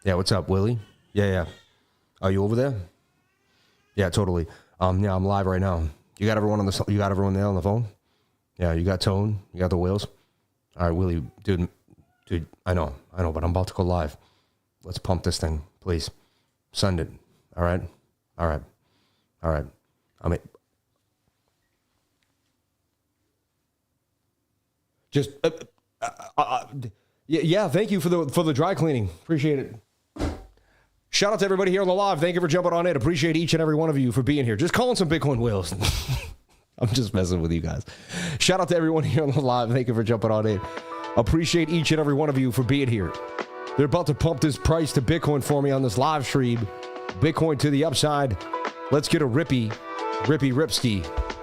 Yeah, what's up, Willie? Yeah. Are you over there? Yeah, totally. Yeah, I'm live right now. You got everyone there on the phone? Yeah, you got Tone? You got the whales? All right, Willie, dude, I know, but I'm about to go live. Let's pump this thing, please. Send it. All right. I mean, just yeah. Thank you for the dry cleaning. Appreciate it. Shout out to everybody here on the live. Thank you for jumping on in. Appreciate each and every one of you for being here. Just calling some Bitcoin whales. I'm just messing with you guys. Shout out to everyone here on the live. Thank you for jumping on in. Appreciate each and every one of you for being here. They're about to pump this price to Bitcoin for me on this live stream. Bitcoin to the upside. Let's get a ripski.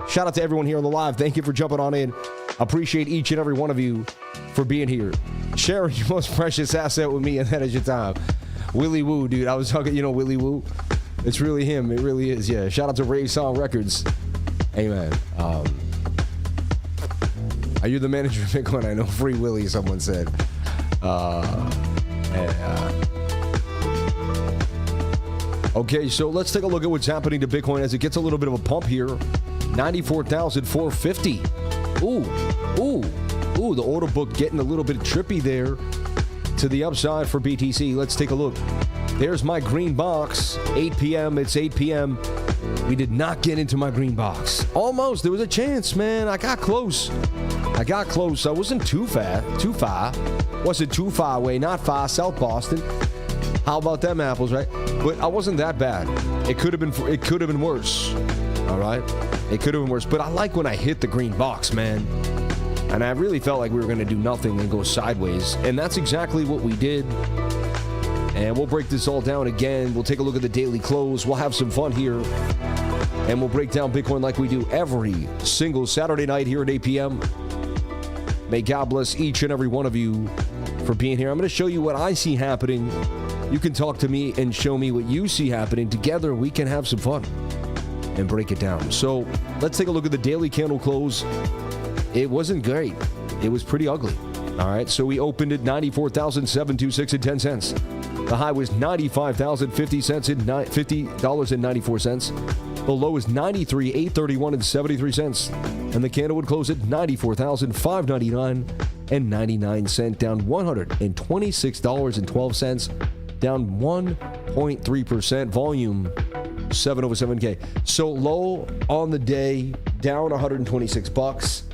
Shout out to everyone here on the live. Thank you for jumping on in. Appreciate each and every one of you for being here. Share your most precious asset with me, and that is your time. Willie Woo, dude. I was talking, Willie Woo. It's really him. It really is, yeah. Shout out to Rave Song Records. Hey, man. Are you the manager of Bitcoin? I know Free Willie, someone said. Okay, so let's take a look at what's happening to Bitcoin as it gets a little bit of a pump here. 94,450. Ooh, the order book getting a little bit trippy there to the upside for BTC. Let's take a look. There's my green box. 8 p.m. It's 8 p.m. We did not get into my green box. Almost. There was a chance, man. I got close. I wasn't too far. Wasn't too far away. Not far. South Boston. How about them apples, right? But I wasn't that bad. It could have been worse. All right? It could have been worse. But I like when I hit the green box, man. And I really felt like we were going to do nothing and go sideways. And that's exactly what we did. And we'll break this all down again. We'll take a look at the daily close. We'll have some fun here. And we'll break down Bitcoin like we do every single Saturday night here at 8 p.m. May God bless each and every one of you for being here. I'm going to show you what I see happening. You can talk to me and show me what you see happening. Together, we can have some fun and break it down. So let's take a look at the daily candle close. It wasn't great. It was pretty ugly. All right, so we opened at 94,726 and 10 cents. The high was 95,050 cents and $50.94. The low is 93,831 and 73 cents. And the candle would close at 94,599 and 99 cents, down $126.12, down 1.3%. Volume 707K. So low on the day, down 126 bucks.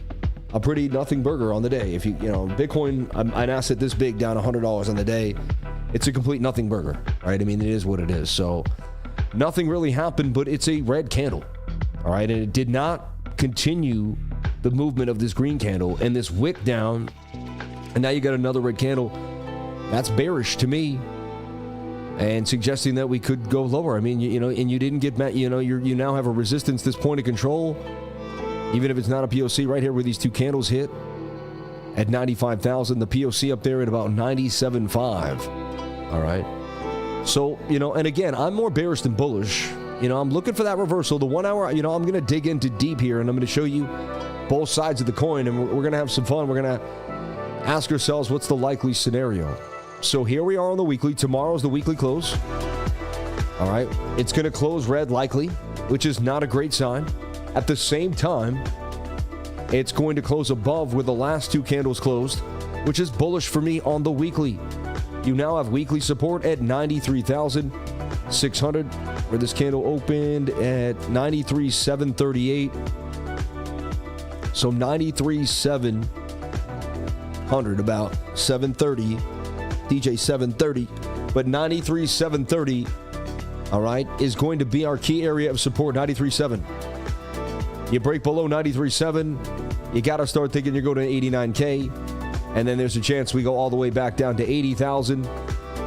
A pretty nothing burger on the day. If Bitcoin, an asset this big, down $100 on the day, it's a complete nothing burger, right? I mean, it is what it is. So nothing really happened, but it's a red candle, all right? And it did not continue the movement of this green candle and this wick down. And now you got another red candle. That's bearish to me, and suggesting that we could go lower. I mean, and you didn't get, you now have a resistance, this point of control. Even if it's not a POC, right here where these two candles hit at 95,000, the POC up there at about 97.5. All right. So, and again, I'm more bearish than bullish. I'm looking for that reversal. The 1 hour, I'm going to dig into deep here, and I'm going to show you both sides of the coin, and we're going to have some fun. We're going to ask ourselves, what's the likely scenario? So here we are on the weekly. Tomorrow's the weekly close. All right. It's going to close red likely, which is not a great sign. At the same time, it's going to close above where the last two candles closed, which is bullish for me on the weekly. You now have weekly support at 93,600, where this candle opened at 93,738. So 93,700, about 730, DJ 730, but 93,730, all right, is going to be our key area of support, 93,700. You break below 93.7, you got to start thinking you're going to 89K, and then there's a chance we go all the way back down to 80,000,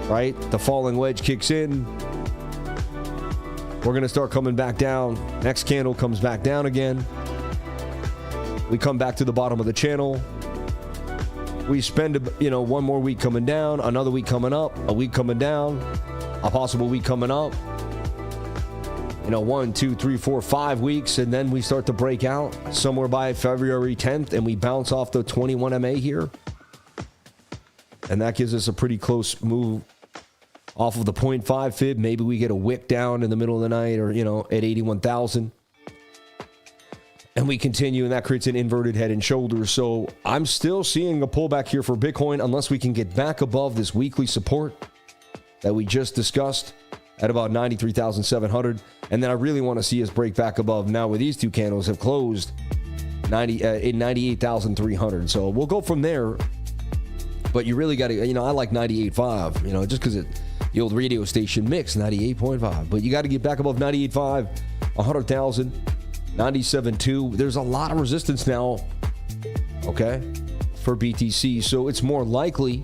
right? The falling wedge kicks in. We're going to start coming back down. Next candle comes back down again. We come back to the bottom of the channel. We spend, one more week coming down, another week coming up, a week coming down, a possible week coming up. 1, 2, 3, 4, 5 weeks, and then we start to break out somewhere by February 10th, and we bounce off the 21 MA here. And that gives us a pretty close move off of the 0.5 fib. Maybe we get a wick down in the middle of the night, or, you know, at 81,000. And we continue, and that creates an inverted head and shoulders. So I'm still seeing a pullback here for Bitcoin unless we can get back above this weekly support that we just discussed at about 93,700. And then I really want to see us break back above. Now with these two candles have closed in 98,300. So we'll go from there. But you really got to, you know, I like 98.5, you know, just because the old radio station mix 98.5. But you got to get back above 98.5, 100,000, 97.2. There's a lot of resistance now, okay, for BTC. So it's more likely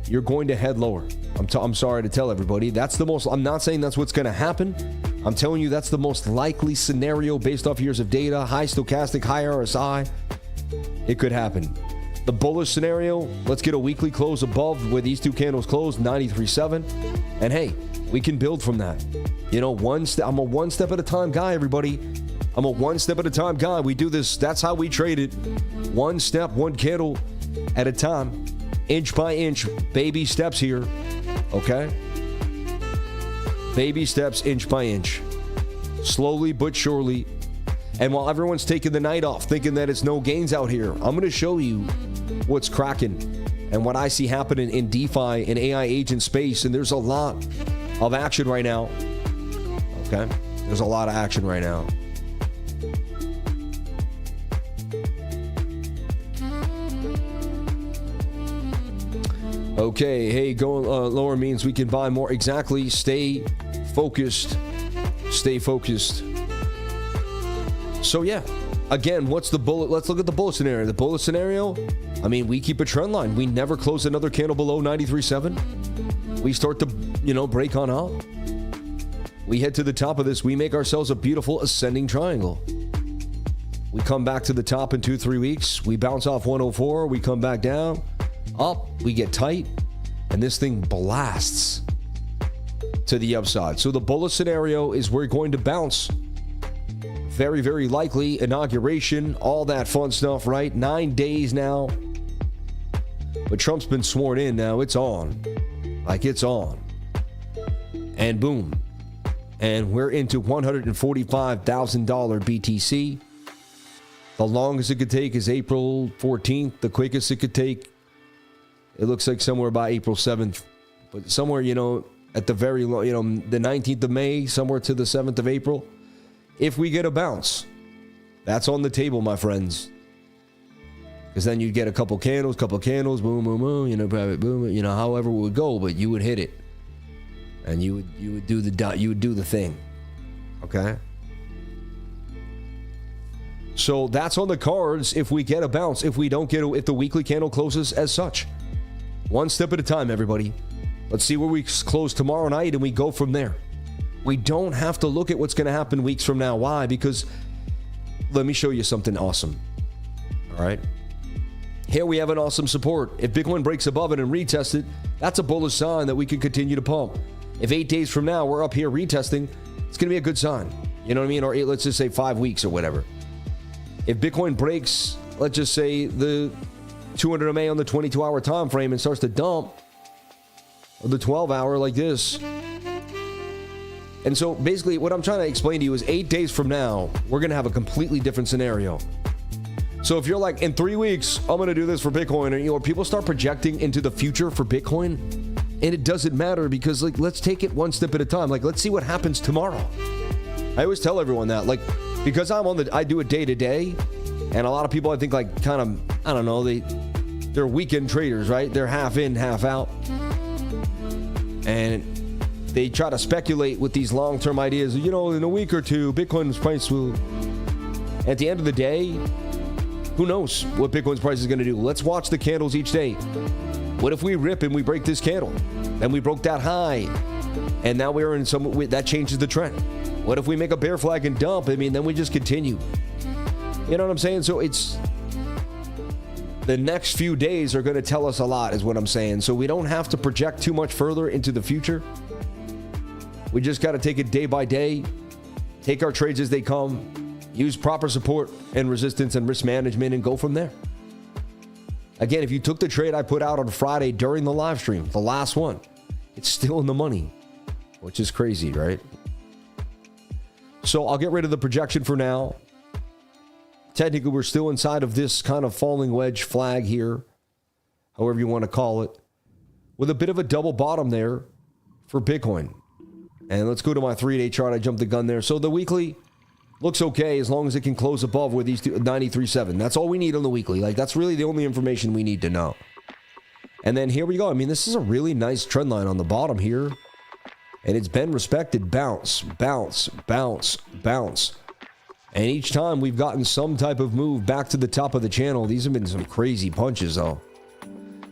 you're going to head lower. I'm sorry to tell everybody. That's the most, I'm not saying that's what's going to happen. I'm telling you that's the most likely scenario based off years of data, high stochastic, high RSI. It could happen. The bullish scenario, let's get a weekly close above where these two candles closed, 93.7. And hey, we can build from that. You know, I'm a one step at a time guy, everybody. I'm a one step at a time guy. We do this. That's how we trade it. One step, one candle at a time, inch by inch, baby steps here. Okay? Baby steps, inch by inch. Slowly but surely. And while everyone's taking the night off, thinking that it's no gains out here, I'm going to show you what's cracking and what I see happening in DeFi and AI agent space. And there's a lot of action right now. Okay? There's a lot of action right now. Okay, hey, going lower means we can buy more. Exactly. Stay focused. Stay focused. So yeah, again, what's the bullet? Let's look at the bullet scenario. The bullet scenario, I mean, we keep a trend line. We never close another candle below 93.7. We start to, you know, break on up. We head to the top of this. We make ourselves a beautiful ascending triangle. We come back to the top in 2-3 weeks. We bounce off 104. We come back down, up. We get tight, and this thing blasts to the upside. So the bullet scenario is we're going to bounce. Very, very likely inauguration, all that fun stuff, right? 9 days now. But Trump's been sworn in now. It's on. Like, it's on. And boom. And we're into $145,000 BTC. The longest it could take is April 14th. The quickest it could take, it looks like somewhere by April 7th. But somewhere, you know, at the very low, you know, the 19th of May, somewhere to the 7th of April. If we get a bounce, that's on the table, my friends. Because then you get a couple candles, boom, boom, boom, you know, boom, you know, however it would go, but you would hit it, and you would do the thing, okay? So that's on the cards. If we get a bounce, if we don't get, if the weekly candle closes as such, one step at a time, everybody. Let's see where we close tomorrow night, and we go from there. We don't have to look at what's going to happen weeks from now. Why? Because let me show you something awesome. All right. Here we have an awesome support. If Bitcoin breaks above it and retests it, that's a bullish sign that we can continue to pump. If 8 days from now we're up here retesting, it's going to be a good sign. You know what I mean? Or let's just say 5 weeks or whatever. If Bitcoin breaks, let's just say the 200 MA on the 22-hour time frame and starts to dump, or the 12-hour like this. And so basically what I'm trying to explain to you is 8 days from now, we're going to have a completely different scenario. So if you're like, in 3 weeks, I'm going to do this for Bitcoin, or, you know, people start projecting into the future for Bitcoin, and it doesn't matter because, like, let's take it one step at a time. Like, let's see what happens tomorrow. I always tell everyone that, like, because I do it day to day, and a lot of people, I think, like, kind of, I don't know, they're weekend traders, right? They're half in, half out. And they try to speculate with these long-term ideas. You know, in a week or two, Bitcoin's price will... At the end of the day, who knows what Bitcoin's price is going to do? Let's watch the candles each day. What if we rip and we break this candle? And we broke that high. And now we're in some... That changes the trend. What if we make a bear flag and dump? I mean, then we just continue. You know what I'm saying? So it's... The next few days are going to tell us a lot, is what I'm saying. So we don't have to project too much further into the future. We just got to take it day by day, take our trades as they come, use proper support and resistance and risk management, and go from there. Again, if you took the trade I put out on Friday during the live stream, the last one, it's still in the money, which is crazy, right? So I'll get rid of the projection for now. Technically, we're still inside of this kind of falling wedge flag here, however you want to call it, with a bit of a double bottom there for Bitcoin. And let's go to my 3-day chart. I jumped the gun there. So the weekly looks okay as long as it can close above where these 93.7. That's all we need on the weekly. Like, that's really the only information we need to know. And then here we go. I mean, this is a really nice trend line on the bottom here. And it's been respected. Bounce, bounce, bounce, bounce. And each time we've gotten some type of move back to the top of the channel. These have been some crazy punches, though.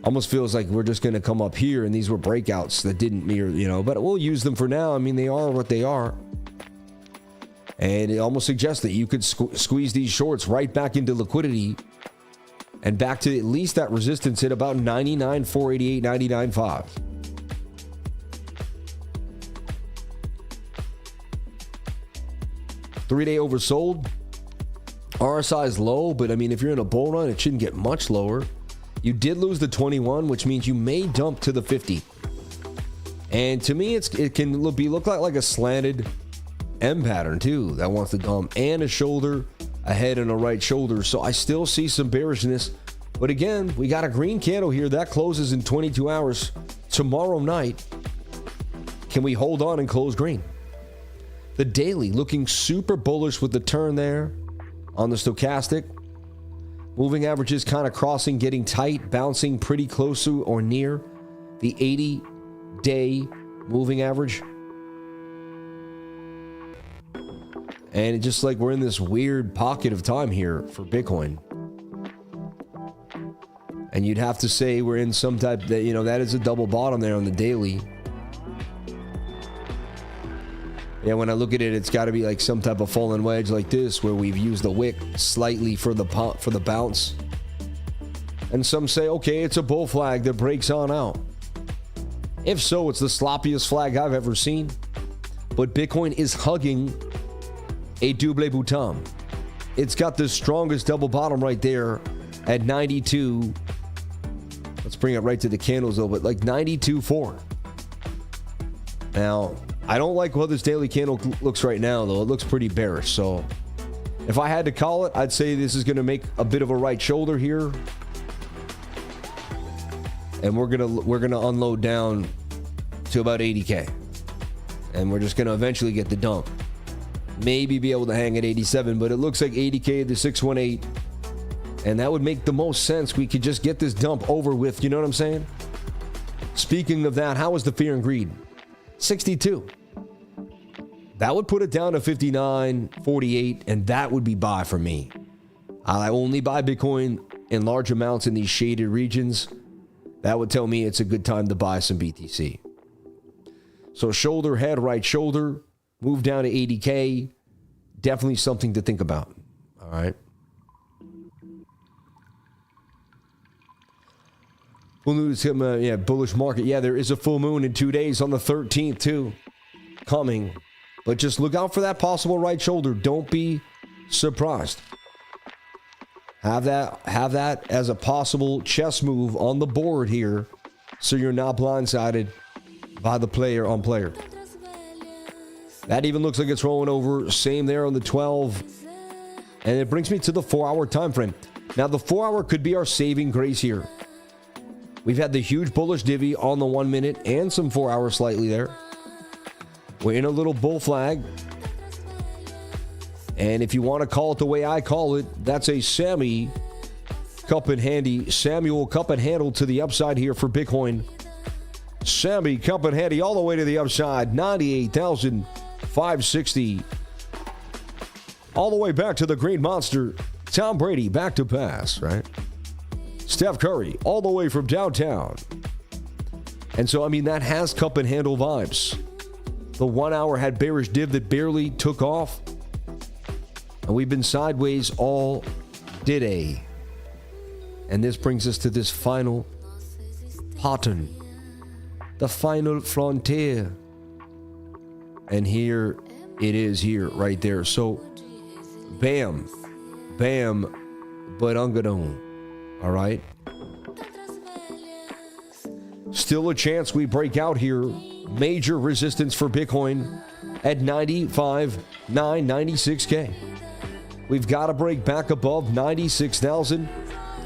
Almost feels like we're just going to come up here and these were breakouts that didn't mirror, you know, but we'll use them for now. I mean, they are what they are. And it almost suggests that you could squeeze these shorts right back into liquidity and back to at least that resistance at about 99,488, 99.5. Three-day oversold. RSI is low, but I mean, if you're in a bull run, it shouldn't get much lower. You did lose the 21, which means you may dump to the 50. And to me, it can look like a slanted M pattern too that wants to dump, and a shoulder, a head, and a right shoulder. So I still see some bearishness. But again, we got a green candle here that closes in 22 hours tomorrow night. Can we hold on and close green? The daily looking super bullish with the turn there on the stochastic. Moving averages kind of crossing, getting tight, bouncing pretty close to or near the 80-day moving average. And it's just like we're in this weird pocket of time here for Bitcoin. And you'd have to say we're in some type that, you know, that is a double bottom there on the daily. Yeah, when I look at it, it's got to be like some type of fallen wedge like this, where we've used the wick slightly for the bounce. And some say, okay, it's a bull flag that breaks on out. If so, it's the sloppiest flag I've ever seen. But Bitcoin is hugging a double bottom. It's got the strongest double bottom right there at 92. Let's bring it right to the candles though, but like 92.4. Now, I don't like how this daily candle looks right now, though. It looks pretty bearish. So if I had to call it, I'd say this is going to make a bit of a right shoulder here. And we're gonna unload down to about 80K. And we're just going to eventually get the dump. Maybe be able to hang at 87, but it looks like 80K to 618. And that would make the most sense. We could just get this dump over with. You know what I'm saying? Speaking of that, how is the fear and greed? 62. That would put it down to 59.48, and that would be buy for me. I only buy Bitcoin in large amounts in these shaded regions. That would tell me it's a good time to buy some BTC. So shoulder, head, right shoulder, move down to 80K. Definitely something to think about. All right. Full moon is bullish market. Yeah, there is a full moon in 2 days on the 13th too, coming. But just look out for that possible right shoulder. Don't be surprised. Have that as a possible chess move on the board here, so you're not blindsided by the player on player. That even looks like it's rolling over. Same there on the 12. And it brings me to the 4-hour time frame. Now the 4-hour could be our saving grace here. We've had the huge bullish divvy on the 1 minute and some 4-hour slightly there. We're in a little bull flag. And if you want to call it the way I call it, that's a Samuel cup and handle to the upside here for Bitcoin. Sammy cup and handy all the way to the upside, 98,560. All the way back to the green monster. Tom Brady back to pass, right? Steph Curry all the way from downtown. And so, I mean, that has cup and handle vibes. The 1 hour had bearish div that barely took off. And we've been sideways all day. And this brings us to this final pattern. The final frontier. And here it is here, right there. So, bam, bam, but ungadon. All right. still a chance we break out here. Major resistance for Bitcoin at 95,996K. We've got to break back above 96,000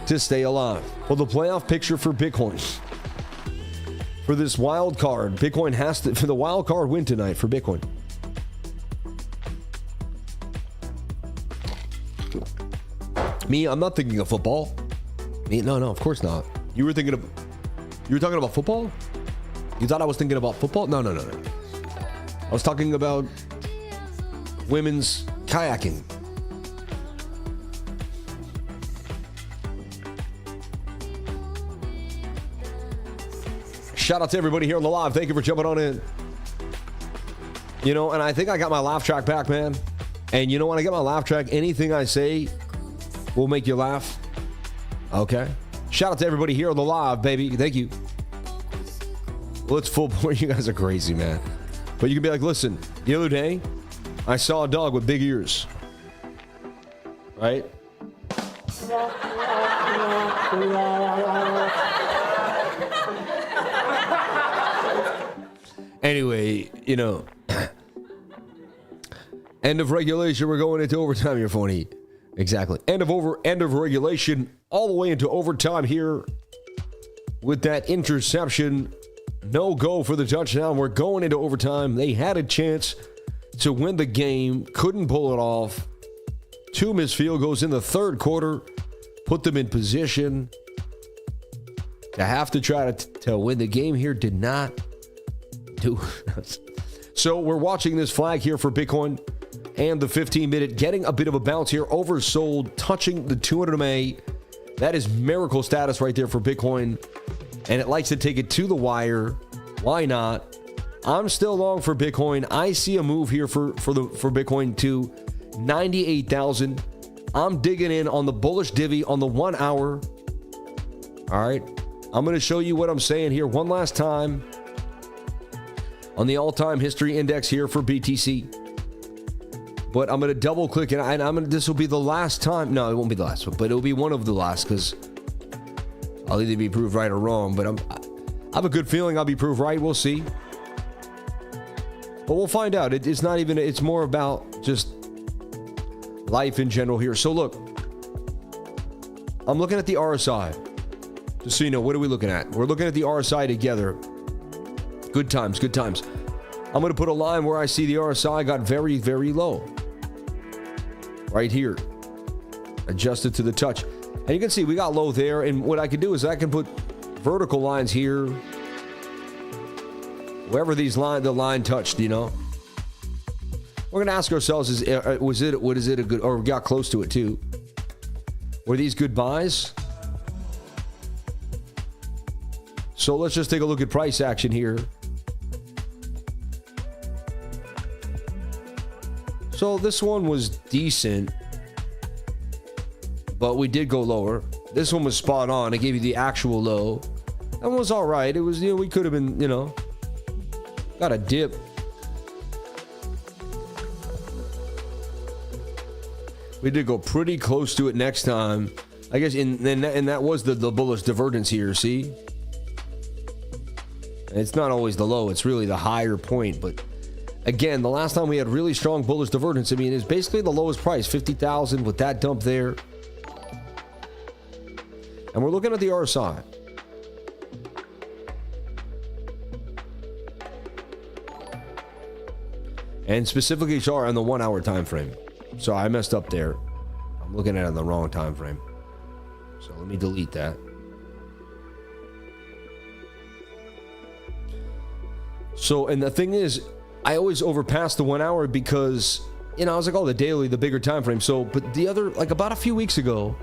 to stay alive. Well, the playoff picture for Bitcoin for this wild card, Bitcoin has to, for the wild card win tonight for Bitcoin. Me, I'm not thinking of football. Me, no, of course not. You were talking about football? You thought I was thinking about football? No. I was talking about women's kayaking. Shout out to everybody here on the live. Thank you for jumping on in. You know, and I think I got my laugh track back, man. And you know, when I get my laugh track, anything I say will make you laugh. Okay. Shout out to everybody here on the live, baby. Thank you. Well, it's full point. You guys are crazy, man. But you can be like, listen, the other day, I saw a dog with big ears. Right? Anyway, you know, end of regulation. We're going into overtime. You're funny. Exactly. End of regulation, all the way into overtime here with that interception. No go for the touchdown. We're going into overtime. They had a chance to win the game, couldn't pull it off. 2 missed field goals in the third quarter, put them in position to have to try to win the game here. Did not do. So we're watching this flag here for Bitcoin and the 15-minute getting a bit of a bounce here, oversold, touching the 200 MA. That is miracle status right there for Bitcoin, and it likes to take it to the wire. Why not? I'm still long for Bitcoin. I see a move here for Bitcoin to 98,000. I'm digging in on the bullish divvy on the 1 hour. All right, I'm going to show you what I'm saying here one last time on the all-time history index here for BTC. But I'm going to double click and this will be the last time. No, it won't be the last one, but it'll be one of the last, because I'll either be proved right or wrong. But I have a good feeling I'll be proved right. We'll see. But we'll find out. It's not even, it's more about just life in general here. So look, I'm looking at the RSI. Just so you know, what are we looking at? We're looking at the RSI together. Good times, good times. I'm going to put a line where I see the RSI got very, very low. Right here. Adjusted to the touch. And you can see we got low there. And what I can do is I can put vertical lines here. Wherever the line touched, you know. We're going to ask ourselves, what is it a good, or we got close to it too. Were these good buys? So let's just take a look at price action here. So this one was decent, but we did go lower. This one was spot on. It gave you the actual low. That one was all right. It was, you know, we could have been, you know, got a dip. We did go pretty close to it next time. I guess, and that was the bullish divergence here, see? And it's not always the low. It's really the higher point, but again, the last time we had really strong bullish divergence, I mean, it's basically the lowest price, 50,000 with that dump there. And we're looking at the RSI. And specifically, sorry, on the 1 hour time frame. So I messed up there. I'm looking at it on the wrong time frame. So let me delete that. So, and the thing is, I always overpass the 1 hour because, you know, I was like, oh, the daily, the bigger time frame. So, but the other, like about a few weeks ago,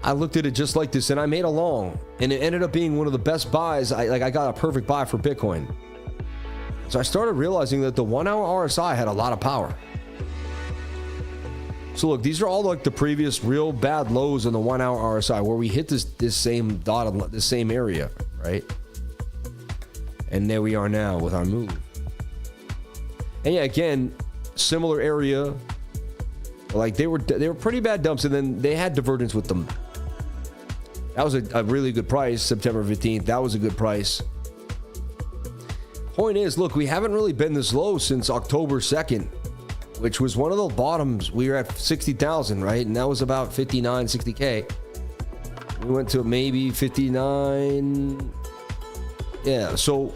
I looked at it just like this and I made a long, and it ended up being one of the best buys. I got a perfect buy for Bitcoin. So I started realizing that the 1 hour RSI had a lot of power. So look, these are all like the previous real bad lows on the 1 hour RSI where we hit this same dot on this same area, right? And there we are now with our move. And yeah, again, similar area. Like they were pretty bad dumps, and then they had divergence with them. That was a really good price, September 15th. That was a good price. point is, look, we haven't really been this low since October 2nd, which was one of the bottoms. We were at 60,000, right? And that was about 59, 60K. We went to maybe 59. Yeah, so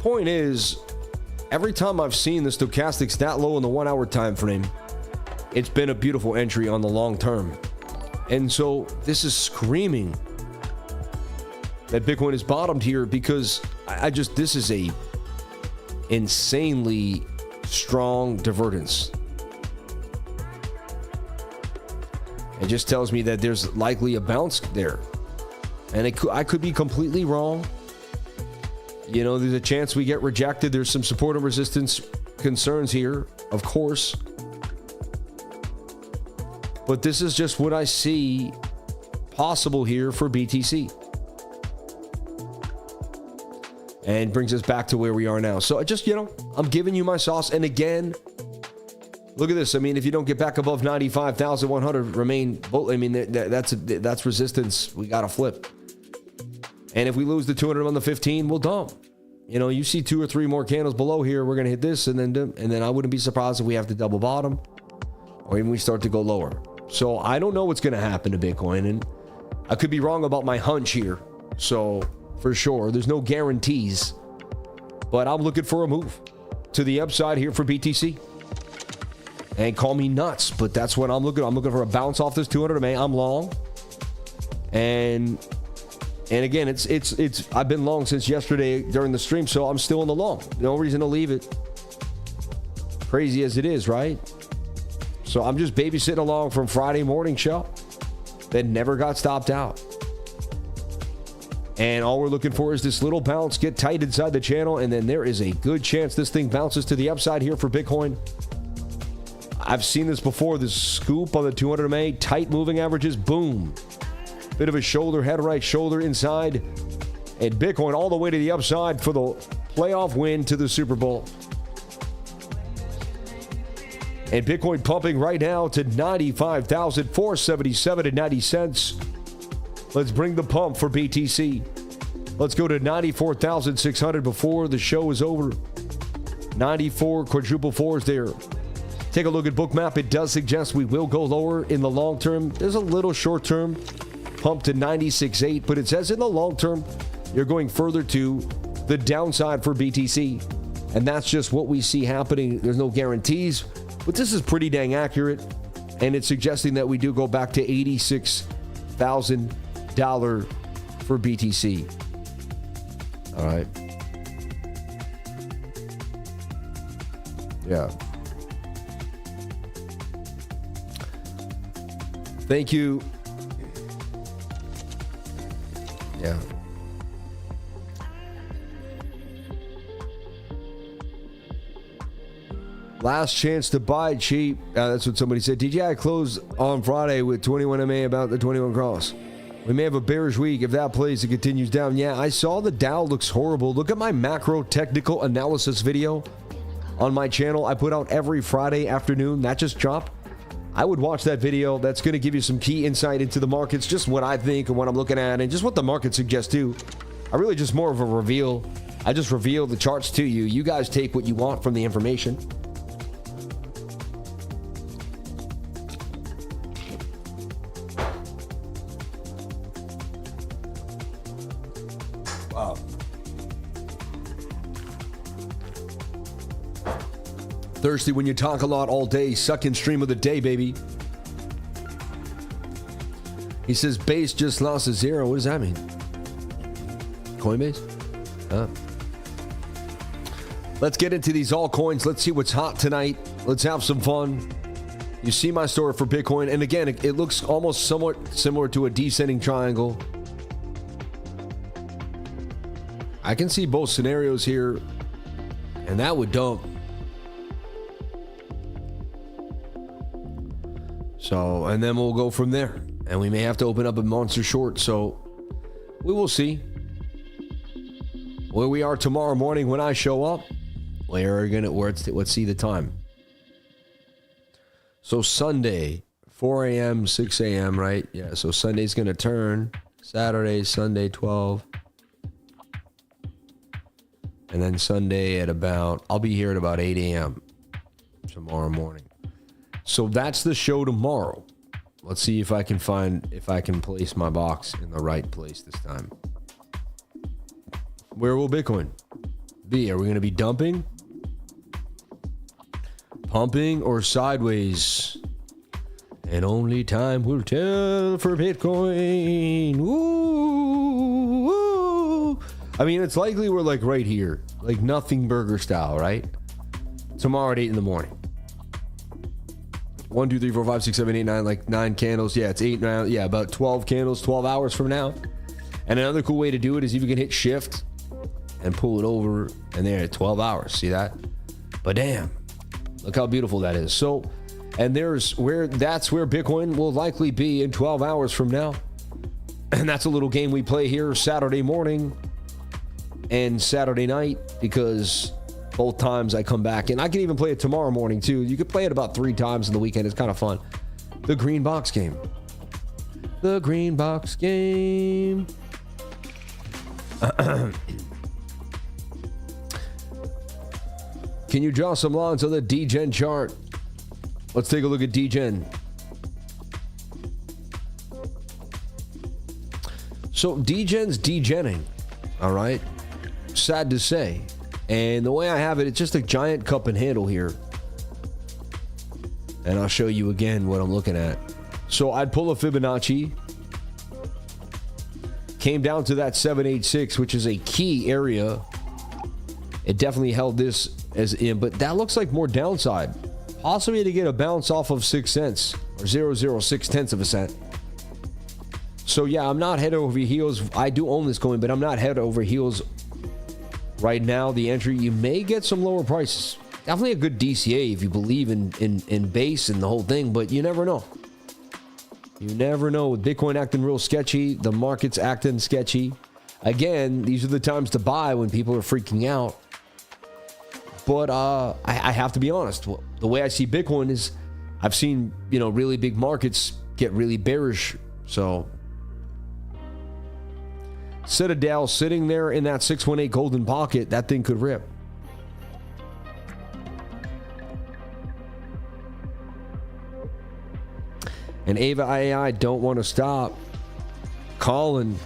point is, every time I've seen the stochastics that low in the 1 hour time frame, it's been a beautiful entry on the long term. And so this is screaming that Bitcoin is bottomed here, because this is a insanely strong divergence. It just tells me that there's likely a bounce there, and I could be completely wrong. You know, there's a chance we get rejected. There's some support and resistance concerns here, of course, but this is just what I see possible here for BTC, and brings us back to where we are now. So I just, I'm giving you my sauce. And again, look at this. I mean, if you don't get back above 95,100, remain. I mean, that's resistance. We got to flip. And if we lose the 200 on the 15, we'll dump. You see 2 or 3 more candles below here, we're going to hit this, and then I wouldn't be surprised if we have to double bottom, or even we start to go lower. So I don't know what's going to happen to Bitcoin, and I could be wrong about my hunch here. So for sure, there's no guarantees, but I'm looking for a move to the upside here for BTC. And call me nuts, but that's what I'm looking. I'm looking for a bounce off this 200 MA. I'm long, and again, it's I've been long since yesterday during the stream, so I'm still in the long. No reason to leave it. Crazy as it is, right? So I'm just babysitting along from Friday morning show that never got stopped out. And all we're looking for is this little bounce, get tight inside the channel, and then there is a good chance this thing bounces to the upside here for Bitcoin. I've seen this before, this scoop on the 200 MA, tight moving averages, boom. Bit of a shoulder, head right shoulder inside, and Bitcoin all the way to the upside for the playoff win to the Super Bowl. And Bitcoin pumping right now to 95,477 and 90 cents. Let's bring the pump for BTC. Let's go to 94,600 before the show is over. 94 quadruple fours there. Take a look at BOOKMAP. It does suggest we will go lower in the long term. There's a little short term pump to 96.8, but it says in the long term, you're going further to the downside for BTC. And that's just what we see happening. There's no guarantees, but this is pretty dang accurate. And it's suggesting that we do go back to $86,000 for BTC. All right. Yeah. Thank you. Yeah. Last chance to buy cheap. That's what somebody said. DJI closed on Friday with 21 MA about the 21 cross. We may have a bearish week if that plays. It continues down. Yeah, I saw the Dow looks horrible. Look at my macro technical analysis video on my channel. I put out every Friday afternoon. That just dropped. I would watch that video. That's going to give you some key insight into the markets, just what I think and what I'm looking at, and just what the market suggests too. I really just more of a reveal. I just reveal the charts to you. You guys take what you want from the information. Wow. Thirsty when you talk a lot all day. Sucking stream of the day, baby. He says base just lost a 0. What does that mean? Coinbase? Let's get into these altcoins. Let's see what's hot tonight. Let's have some fun. You see my story for Bitcoin. And again, it looks almost somewhat similar to a descending triangle. I can see both scenarios here. And that would dump. So, and then we'll go from there. And we may have to open up a monster short. So, we will see where we are tomorrow morning when I show up. Let's see the time. So, Sunday, 4 a.m., 6 a.m., right? Yeah, so Sunday's going to turn. Saturday, Sunday, 12. And then Sunday at about, I'll be here at about 8 a.m. tomorrow morning. So that's the show tomorrow. Let's see if I can place my box in the right place this time. Where will Bitcoin be? Are we going to be dumping, pumping, or sideways? And only time will tell for Bitcoin. Ooh, ooh. I mean, it's likely we're like right here, like nothing burger style, right? Tomorrow at 8 in the morning. 1, 2, 3, 4, 5, 6, 7, 8, 9, like 9 candles. Yeah, it's 8 now. Yeah, about 12 candles, 12 hours from now. And another cool way to do it is if you can hit shift and pull it over, and there at 12 hours. See that? But damn, look how beautiful that is. So, and that's where Bitcoin will likely be in 12 hours from now. And that's a little game we play here Saturday morning and Saturday night, because both times I come back, and I can even play it tomorrow morning too. You could play it about 3 times in the weekend. It's kind of fun. The green box game. The green box game. Can you draw some lines on the DEGEN chart? Let's take a look at DEGEN. So DEGEN's degenning, all right? Sad to say. And the way I have it, it's just a giant cup and handle here. And I'll show you again what I'm looking at. So I'd pull a Fibonacci. Came down to that 786, which is a key area. It definitely held this as in, but that looks like more downside. Possibly to get a bounce off of 6 cents or 0.06 of a cent. So yeah, I'm not head over heels. I do own this coin, but I'm not head over heels right now. The entry, you may get some lower prices. Definitely a good DCA if you believe in base and the whole thing, but you never know. You never know. With Bitcoin acting real sketchy, the market's acting sketchy. Again, these are the times to buy when people are freaking out. But I have to be honest. The way I see Bitcoin is, I've seen, really big markets get really bearish. So Citadel sitting there in that 618 golden pocket, that thing could rip. And Ava AI don't want to stop. Colin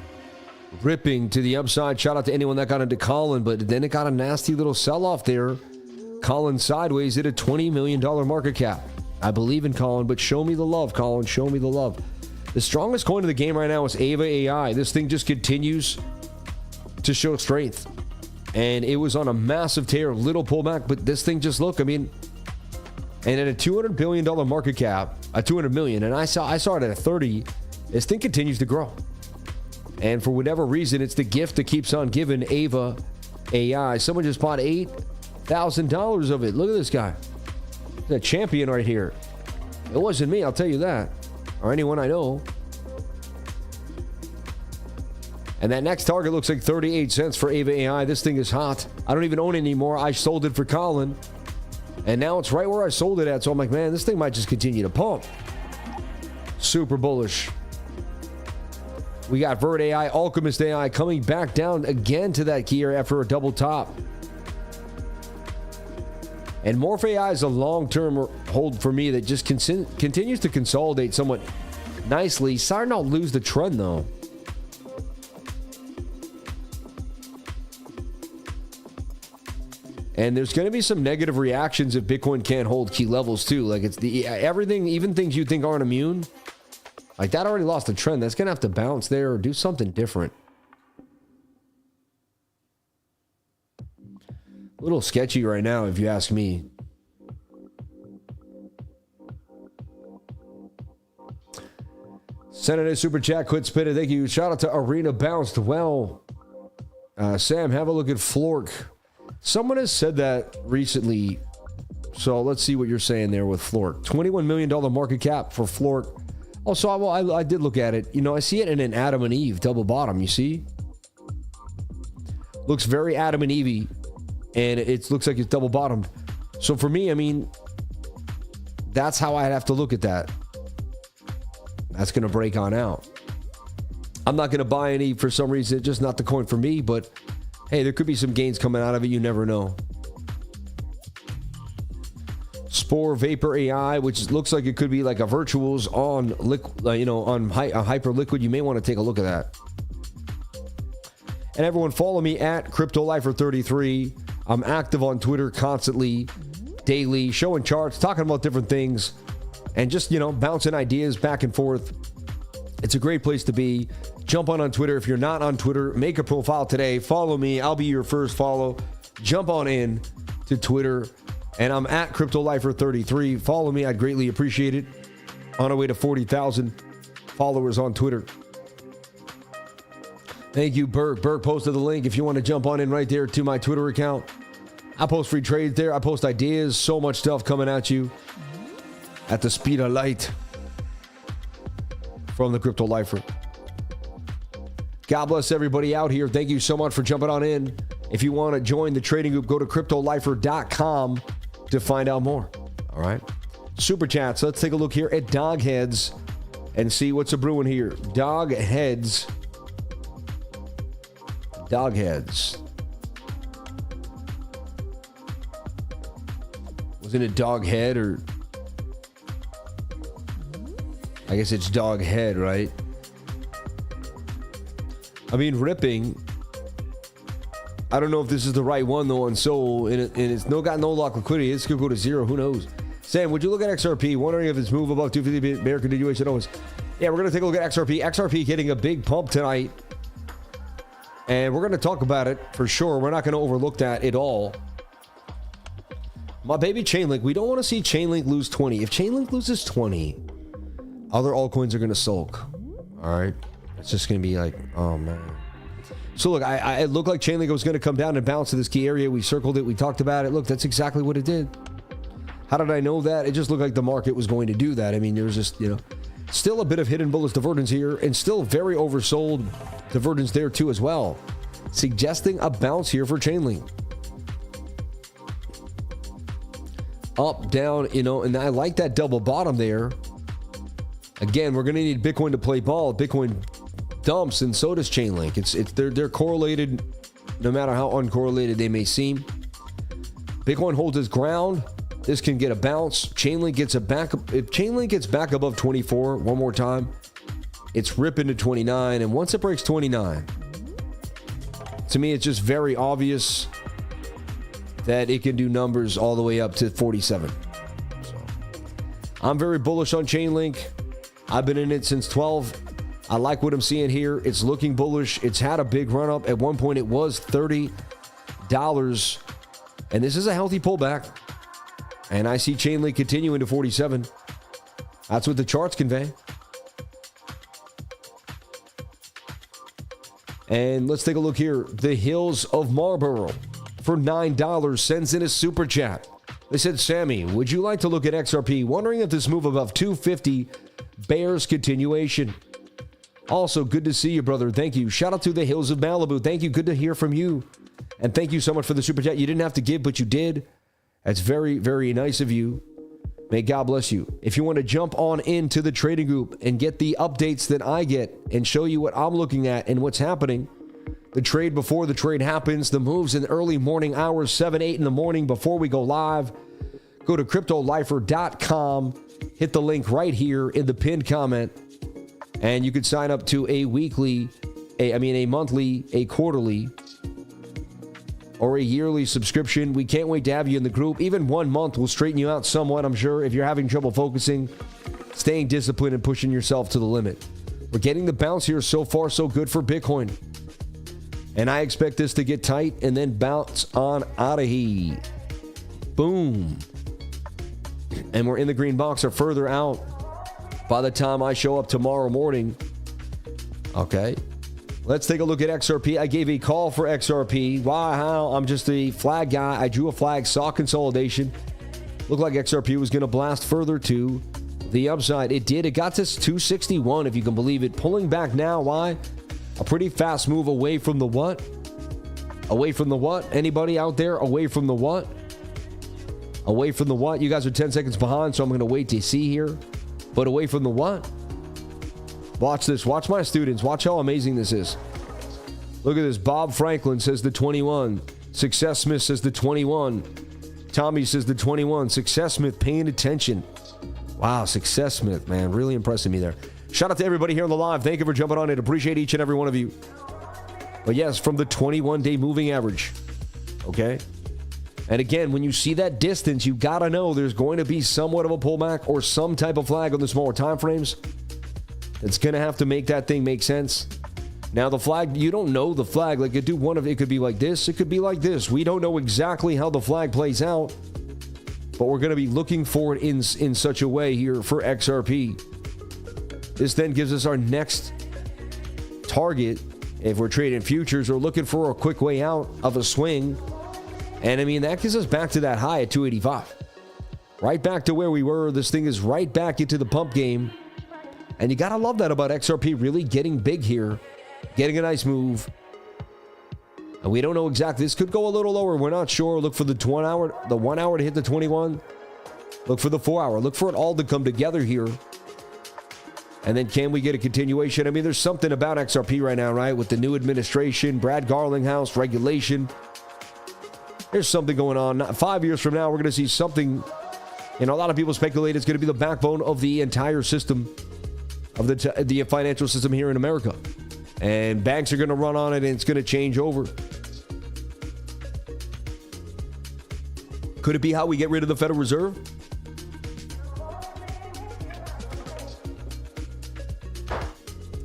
ripping to the upside. Shout out to anyone that got into Colin, but then it got a nasty little sell-off there. Colin sideways at a $20 million market cap. I believe in Colin, but show me the love, Colin. Show me the love. The strongest coin of the game right now is Ava AI. This thing just continues to show strength. And it was on a massive tear, little pullback, but this thing just look, and at a $200 billion market cap, a 200 million, and I saw it at a 30, this thing continues to grow. And for whatever reason, it's the gift that keeps on giving. Ava AI. Someone just bought $8,000 of it. Look at this guy. He's a champion right here. It wasn't me, I'll tell you that. Or anyone I know. And that next target looks like 38 cents for Ava AI. This thing is hot. I don't even own it anymore. I sold it for Colin. And now it's right where I sold it at. So I'm like, man, this thing might just continue to pump. Super bullish. We got Vert AI, Alchemist AI coming back down again to that key area after a double top. And MORPHAI AI is a long-term hold for me that just continues to consolidate somewhat nicely. Starting to lose the trend, though. And there's going to be some negative reactions if Bitcoin can't hold key levels, too. Like, it's everything, even things you think aren't immune. Like, that already lost the trend. That's going to have to bounce there or do something different. A little sketchy right now, if you ask me. Senator Super Chat, quit spitting. Thank you. Shout out to Arena Bounced Well. Sam, have a look at FLORK. Someone has said that recently. So let's see what you're saying there with FLORK. $21 million market cap for FLORK. Oh, so I did look at it. I see it in an Adam and Eve double bottom. You see? Looks very Adam and Eve-y. And it looks like it's double bottomed. So for me, that's how I'd have to look at that. That's going to break on out. I'm not going to buy any for some reason. It's just not the coin for me. But hey, there could be some gains coming out of it. You never know. SPORE Vapor AI, which looks like it could be like a virtuals on liquid, on a hyper liquid. You may want to take a look at that. And everyone, follow me at CryptoLifer33. I'm active on Twitter constantly, daily, showing charts, talking about different things, and just bouncing ideas back and forth. It's a great place to be. Jump on Twitter. If you're not on Twitter, make a profile today. Follow me. I'll be your first follow. Jump on in to Twitter. And I'm at CryptoLifer33. Follow me. I'd greatly appreciate it. On our way to 40,000 followers on Twitter. Thank you, Burke. Burke posted the link if you want to jump on in right there to my Twitter account. I post free trades there. I post ideas. So much stuff coming at you at the speed of light from the Crypto Lifer. God bless everybody out here. Thank you so much for jumping on in. If you want to join the trading group, go to CryptoLifer.com to find out more. All right. Super chats. Let's take a look here at DOGHEADs and see what's a brewing here. DOGHEADs. DOGHEADs. Wasn't it Doghead or? I guess it's Doghead, right? I mean, ripping. I don't know if this is the right one though on Sol, and it's got no lock liquidity. This could go to zero. Who knows? Sam, would you look at XRP? Wondering if it's move above 250 bear continuation. Yeah, we're gonna take a look at XRP. XRP getting a big pump tonight, and we're gonna talk about it for sure. We're not gonna overlook that at all. My baby Chainlink. We don't want to see Chainlink lose 20. If Chainlink loses 20, other altcoins are gonna sulk. All right, it's just gonna be like, oh man. So look, it looked like Chainlink was going to come down and bounce to this key area. We circled it. We talked about it. Look, that's exactly what it did. How did I know that? It just looked like the market was going to do that. I mean, there was just, still a bit of hidden bullish divergence here and still very oversold divergence there too as well. Suggesting a bounce here for Chainlink. Up, down, and I like that double bottom there. Again, we're going to need Bitcoin to play ball. Bitcoin dumps, and so does Chainlink. They're correlated, no matter how uncorrelated they may seem. Bitcoin holds its ground. This can get a bounce. Chainlink gets a back. If Chainlink gets back above 24 one more time, it's ripping to 29. And once it breaks 29, to me, it's just very obvious that it can do numbers all the way up to 47. So, I'm very bullish on Chainlink. I've been in it since 12. I like what I'm seeing here. It's looking bullish. It's had a big run up. At one point, it was $30. And this is a healthy pullback. And I see Chainlink continuing to 47. That's what the charts convey. And let's take a look here. The Hills of Marlborough for $9 sends in a super chat. They said, Sammy, would you like to look at XRP? Wondering if this move above 250 bears continuation. Also, good to see you, brother. Thank you. Shout out to the Hills of Malibu. Thank you. Good to hear from you. And thank you so much for the super chat. You didn't have to give, but you did. That's very, very nice of you. May God bless you. If you want to jump on into the trading group and get the updates that I get and show you what I'm looking at and what's happening, the trade before the trade happens, the moves in the early morning hours, 7, 8 in the morning before we go live, go to CryptoLifer.com. Hit the link right here in the pinned comment. And you can sign up to a monthly, a quarterly, or a yearly subscription. We can't wait to have you in the group. Even 1 month will straighten you out somewhat, I'm sure, if you're having trouble focusing, staying disciplined, and pushing yourself to the limit. We're getting the bounce here. So far, so good for Bitcoin. And I expect this to get tight and then bounce on out of here. Boom. And we're in the green box or further out by the time I show up tomorrow morning. Okay. Let's take a look at XRP. I gave a call for XRP. Why? How? I'm just a flag guy. I drew a flag, saw consolidation. Looked like XRP was going to blast further to the upside. It did. It got to 261, if you can believe it. Pulling back now. Why? A pretty fast move away from the what? Away from the what? Anybody out there? Away from the what? Away from the what? You guys are 10 seconds behind, so I'm going to wait to see here. But away from the what? Watch this. Watch my students. Watch how amazing this is. Look at this. Bob Franklin says the 21. Success Smith says the 21. Tommy says the 21. Success Smith paying attention. Wow, Success Smith, man. Really impressing me there. Shout out to everybody here on the live. Thank you for jumping on it. Appreciate each and every one of you. But yes, from the 21-day moving average. Okay? And again, when you see that distance, you got to know there's going to be somewhat of a pullback or some type of flag on the smaller time frames. It's going to have to make that thing make sense. Now, the flag, you don't know the flag. Like, it could be like this. It could be like this. We don't know exactly how the flag plays out. But we're going to be looking for it in such a way here for XRP. This then gives us our next target if we're trading futures or looking for a quick way out of a swing. And I mean, that gets us back to that high at 285. Right back to where we were. This thing is right back into the pump game. And you got to love that about XRP really getting big here. Getting a nice move. And we don't know exactly. This could go a little lower. We're not sure. Look for the 1 hour to hit the 21. Look for the 4 hour. Look for it all to come together here. And then can we get a continuation? I mean, there's something about XRP right now, right? With the new administration, Brad Garlinghouse, regulation. There's something going on. 5 years from now, we're going to see something. You know, a lot of people speculate it's going to be the backbone of the entire system, of the financial system here in America. And banks are going to run on it, and it's going to change over. Could it be how we get rid of the Federal Reserve?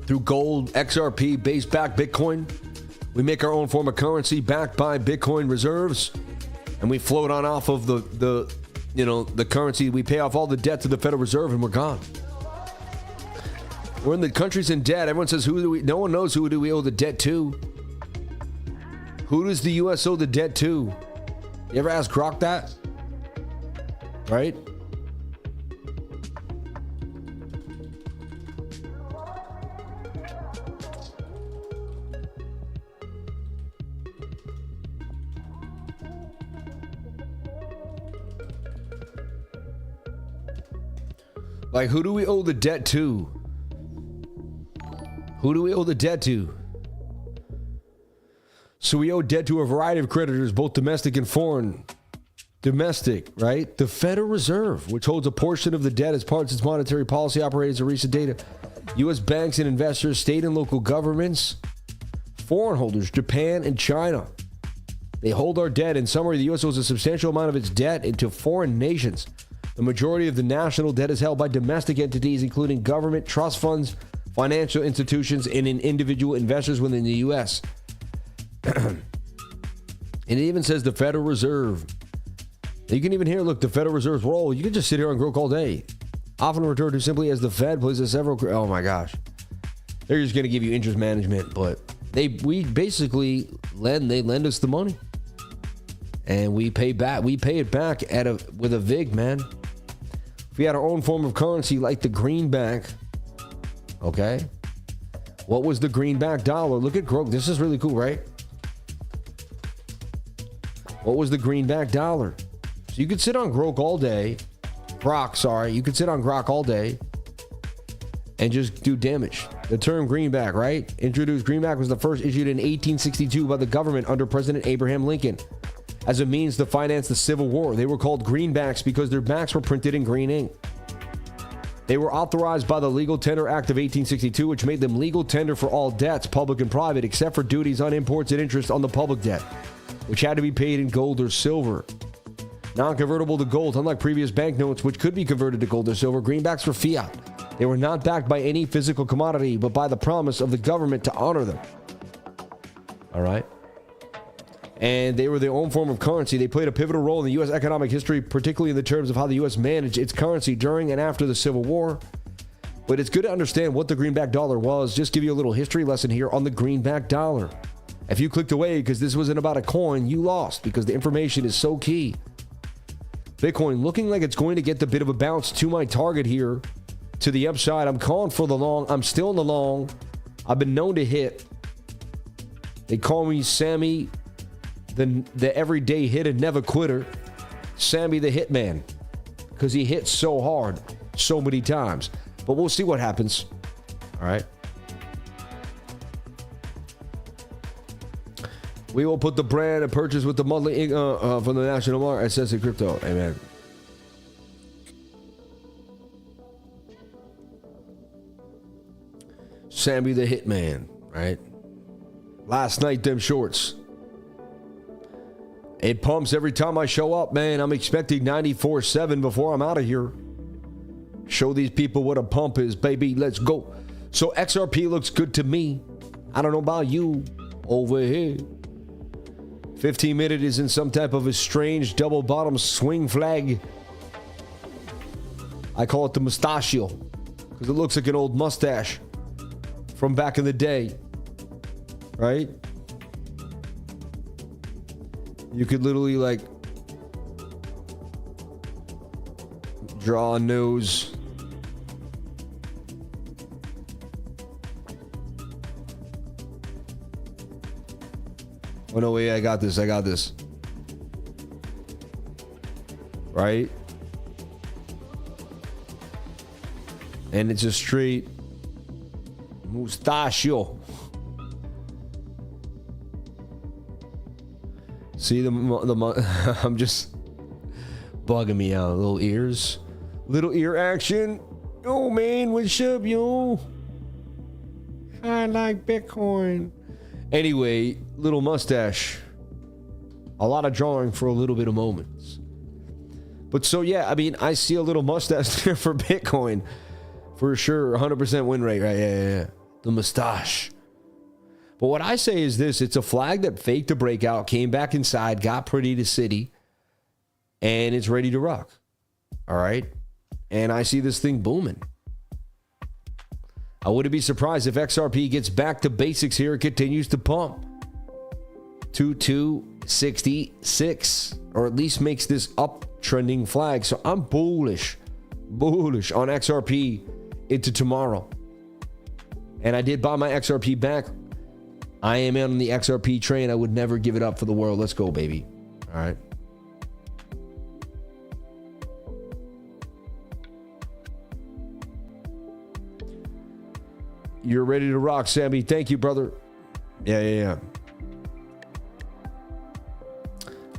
Through gold, XRP, base back Bitcoin. We make our own form of currency backed by Bitcoin reserves. And we float on off of the currency. We pay off all the debt to the Federal Reserve, and we're gone. We're in the country's in debt. Everyone says, no one knows who do we owe the debt to. Who does the U.S. owe the debt to? You ever ask Grok that? Right? Like, who do we owe the debt to? Who do we owe the debt to? So we owe debt to a variety of creditors, both domestic and foreign. Domestic, right? The Federal Reserve, which holds a portion of the debt as part of its monetary policy, operates a recent data. U.S. banks and investors, state and local governments, foreign holders, Japan and China. They hold our debt. In summary, the U.S. owes a substantial amount of its debt into foreign nations. The majority of the national debt is held by domestic entities, including government, trust funds, financial institutions, and in individual investors within the U.S. And it even says the Federal Reserve. You can even hear, look, the Federal Reserve's role. You can just sit here and Grok all day. Often referred to simply as the Fed, plays a several. Oh my gosh, they're just going to give you interest management, but we basically lend. They lend us the money, and we pay back. We pay it back with a vig, man. If we had our own form of currency like the greenback, okay. What was the greenback dollar? Look at Grok. This is really cool, right? What was the greenback dollar? So you could sit on Grok all day. You could sit on Grok all day and just do damage. The term greenback, right? Introduced greenback was the first issued in 1862 by the government under President Abraham Lincoln as a means to finance the Civil War. They were called greenbacks because their backs were printed in green ink. They were authorized by the Legal Tender Act of 1862, which made them legal tender for all debts, public and private, except for duties on imports and interest on the public debt, which had to be paid in gold or silver. Non-convertible to gold, unlike previous banknotes, which could be converted to gold or silver, greenbacks were fiat. They were not backed by any physical commodity, but by the promise of the government to honor them. All right? And they were their own form of currency. They played a pivotal role in the U.S. economic history, particularly in the terms of how the U.S. managed its currency during and after the Civil War. But it's good to understand what the greenback dollar was. Just give you a little history lesson here on the greenback dollar. If you clicked away because this wasn't about a coin, you lost because the information is so key. Bitcoin looking like it's going to get the bit of a bounce to my target here to the upside. I'm calling for the long. I'm still in the long. I've been known to hit. They call me Sammy, the everyday hit and never quitter. Sammy the hitman, because he hits so hard so many times. But we'll see what happens. All right. We will put the brand and purchase with the monthly from the national market. It says in crypto. Amen. Sammy the Hitman, right? Last night, them shorts. It pumps every time I show up, man. I'm expecting 94.7 before I'm out of here. Show these people what a pump is, baby. Let's go. So XRP looks good to me. I don't know about you over here. 15-minute is in some type of a strange double bottom swing flag. I call it the mustachio because it looks like an old mustache from back in the day, right? You could literally like draw a nose. Oh no, wait, I got this. Right? And it's a straight mustachio. See the I'm just bugging me out. Little ears. Little ear action. Oh man, what's up, yo? I like Bitcoin. Anyway, little mustache. A lot of drawing for a little bit of moments. But so yeah, I mean, I see a little mustache there for Bitcoin. For sure, 100% win rate, right? Yeah. The mustache. But what I say is this, it's a flag that faked a breakout, came back inside, got pretty to city, and it's ready to rock. All right? And I see this thing booming. I wouldn't be surprised if XRP gets back to basics here and continues to pump. 2266, or at least makes this uptrending flag. So I'm bullish on XRP into tomorrow. And I did buy my XRP back. I am on the XRP train. I would never give it up for the world. Let's go, baby. All right. You're ready to rock, Sammy. Thank you, brother. Yeah.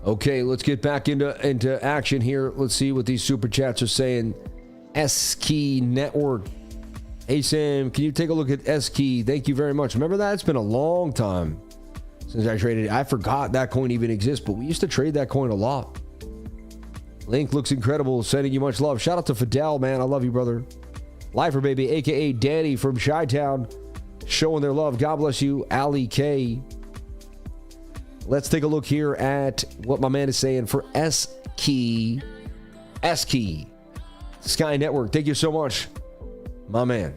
Okay, let's get back into action here. Let's see what these super chats are saying. SKEY Network. Hey, Sam, can you take a look at SKEY? Thank you very much. Remember that? It's been a long time since I traded it. I forgot that coin even exists, but we used to trade that coin a lot. Link looks incredible. Sending you much love. Shout out to Fidel, man. I love you, brother. Lifer Baby, a.k.a. Danny from Chi-Town, showing their love. God bless you, Ali K. Let's take a look here at what my man is saying for SKEY. SKEY. Sky Network. Thank you so much, my man.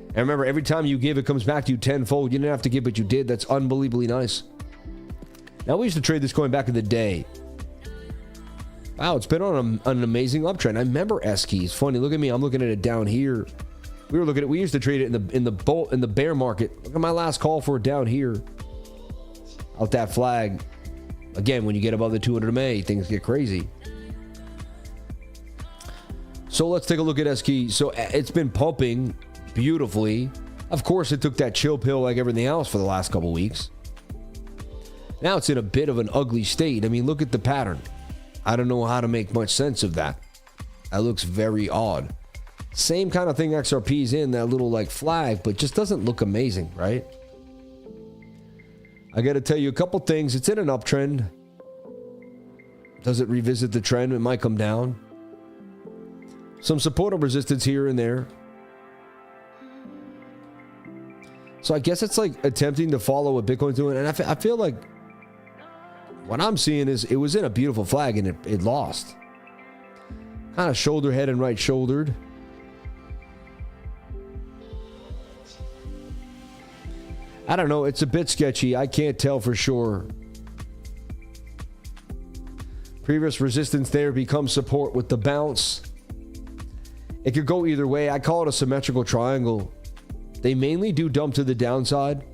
And remember, every time you give, it comes back to you tenfold. You didn't have to give, but you did. That's unbelievably nice. Now, we used to trade this coin back in the day. Wow, it's been on an amazing uptrend. I remember SKEY. It's funny. Look at me. I'm looking at it down here. We were looking at. We used to trade it in the bear market. Look at my last call for it down here. Out that flag. Again, when you get above the 200 MA, things get crazy. So let's take a look at SKEY. So it's been pumping beautifully. Of course, it took that chill pill like everything else for the last couple weeks. Now it's in a bit of an ugly state. I mean, look at the pattern. I don't know how to make much sense of that. That looks very odd. Same kind of thing XRP's in, that little like flag, but just doesn't look amazing, right? I got to tell you a couple things. It's in an uptrend. Does it revisit the trend? It might come down. Some support or resistance here and there. So I guess it's like attempting to follow what Bitcoin's doing. And I feel like what I'm seeing is it was in a beautiful flag and it lost. Kind of shoulder head and right shouldered. I don't know. It's a bit sketchy. I can't tell for sure. Previous resistance there becomes support with the bounce. It could go either way. I call it a symmetrical triangle. They mainly do dump to the downside.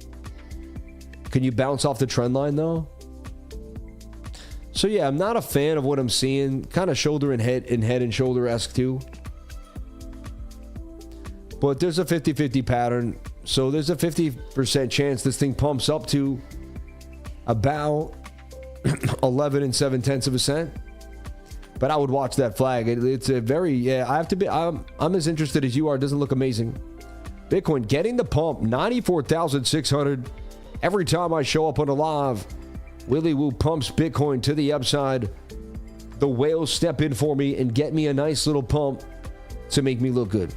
Can you bounce off the trend line though? So yeah, I'm not a fan of what I'm seeing. Kind of shoulder and head and shoulder-esque too. But there's a 50-50 pattern. So there's a 50% chance this thing pumps up to about 11 and 7/10 of a cent. But I would watch that flag. It's a very, yeah, I have to be, I'm as interested as you are. It doesn't look amazing. Bitcoin getting the pump, 94,600. Every time I show up on a live, Willy Woo pumps Bitcoin to the upside. The whales step in for me and get me a nice little pump to make me look good.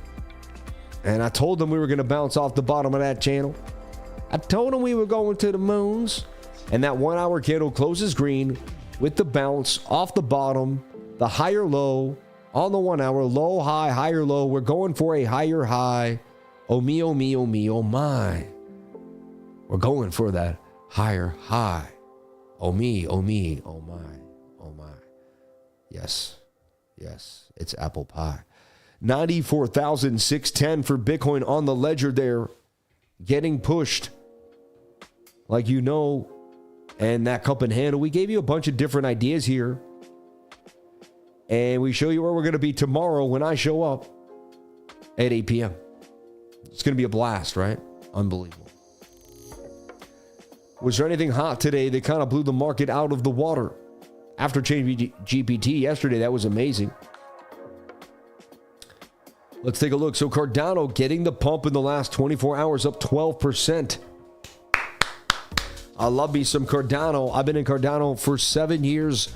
And I told them we were going to bounce off the bottom of that channel. I told them we were going to the moons. And that 1 hour candle closes green with the bounce off the bottom, the higher low on the 1 hour, low, high, higher, low. We're going for a higher high. Oh me, oh me, oh me, oh my. We're going for that higher high. Oh me, oh me, oh my, oh my. Yes, yes, it's apple pie. 94,610 for Bitcoin on the ledger there, getting pushed like you know. And that cup and handle, we gave you a bunch of different ideas here. And we show you where we're going to be tomorrow when I show up at 8 p.m. It's going to be a blast, right? Unbelievable. Was there anything hot today that kind of blew the market out of the water? After changing GPT yesterday, that was amazing. Let's take a look. So Cardano getting the pump in the last 24 hours, up 12%. I love me some Cardano. I've been in Cardano for 7 years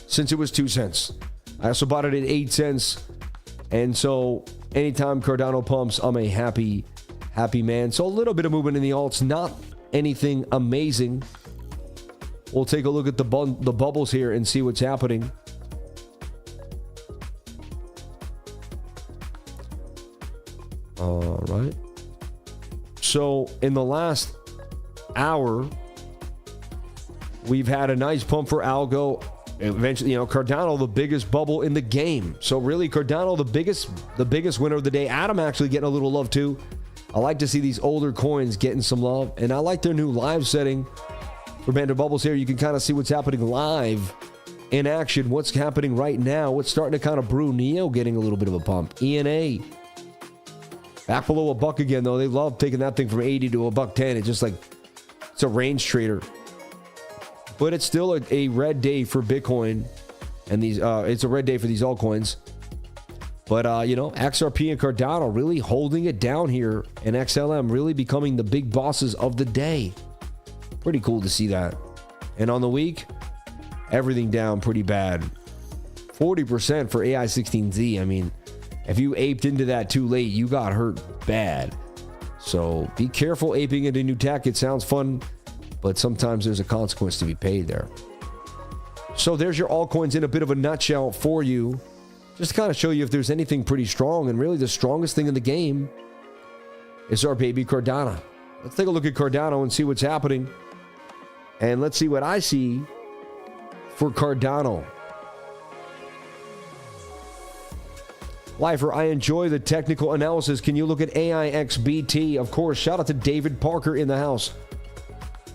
since it was 2 cents. I also bought it at 8 cents. And so anytime Cardano pumps, I'm a happy man. So a little bit of movement in the alts, not anything amazing. We'll take a look at the bubbles here and see what's happening. All right. So in the last hour, we've had a nice pump for Algo. Eventually, Cardano, the biggest bubble in the game. So really, Cardano, the biggest winner of the day. Atom actually getting a little love too. I like to see these older coins getting some love, and I like their new live setting for Band of Bubbles here. You can kind of see what's happening live in action. What's happening right now? What's starting to kind of brew? Neo getting a little bit of a pump. ENA back below $1 again though. They love taking that thing from 80 to $1.10. It's just like it's a range trader. But it's still a red day for Bitcoin, and these it's a red day for these altcoins. But XRP and Cardano really holding it down here, and XLM really becoming the big bosses of the day. Pretty cool to see that. And on the week, everything down pretty bad. 40% for AI16Z. I mean, if you aped into that too late, you got hurt bad. So be careful aping into new tech. It sounds fun, but sometimes there's a consequence to be paid there. So there's your altcoins in a bit of a nutshell for you. Just to kind of show you if there's anything pretty strong. And really the strongest thing in the game is our baby Cardano. Let's take a look at Cardano and see what's happening. And let's see what I see for Cardano. Lifer, I enjoy the technical analysis. Can you look at AIXBT? Of course. Shout out to David Parker in the house.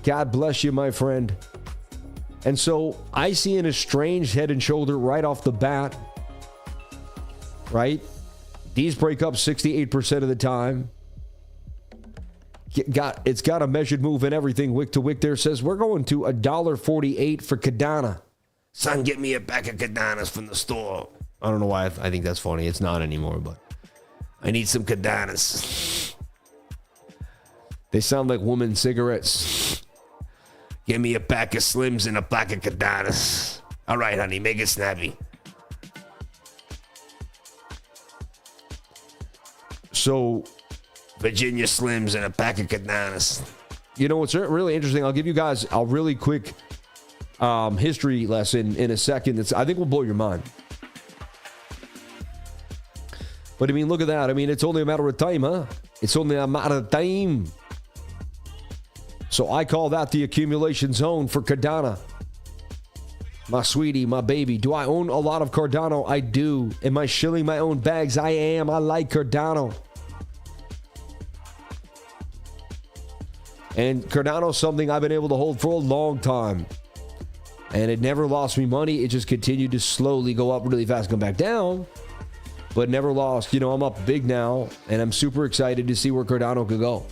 God bless you, my friend. And so I see an estranged head and shoulder right off the bat. Right? These break up 68% of the time. It's got a measured move and everything. Wick to wick there says we're going to $1.48 for Cardano. Son, get me a pack of Cardanas from the store. I don't know why I think that's funny. It's not anymore, but I need some Cardanas. They sound like woman cigarettes. Give me a pack of Slims and a pack of Cardanas. All right, honey, make it snappy. So, Virginia Slims and a pack of Cardanas. You know what's really interesting? I'll give you guys a really quick history lesson in a second. I think will blow your mind. But I mean, look at that. I mean, it's only a matter of time, huh? It's only a matter of time. So I call that the accumulation zone for Cardano. My sweetie, my baby. Do I own a lot of Cardano? I do. Am I shilling my own bags? I am. I like Cardano. And Cardano's something I've been able to hold for a long time. And it never lost me money. It just continued to slowly go up really fast, come back down. But never lost. I'm up big now. And I'm super excited to see where Cardano could go.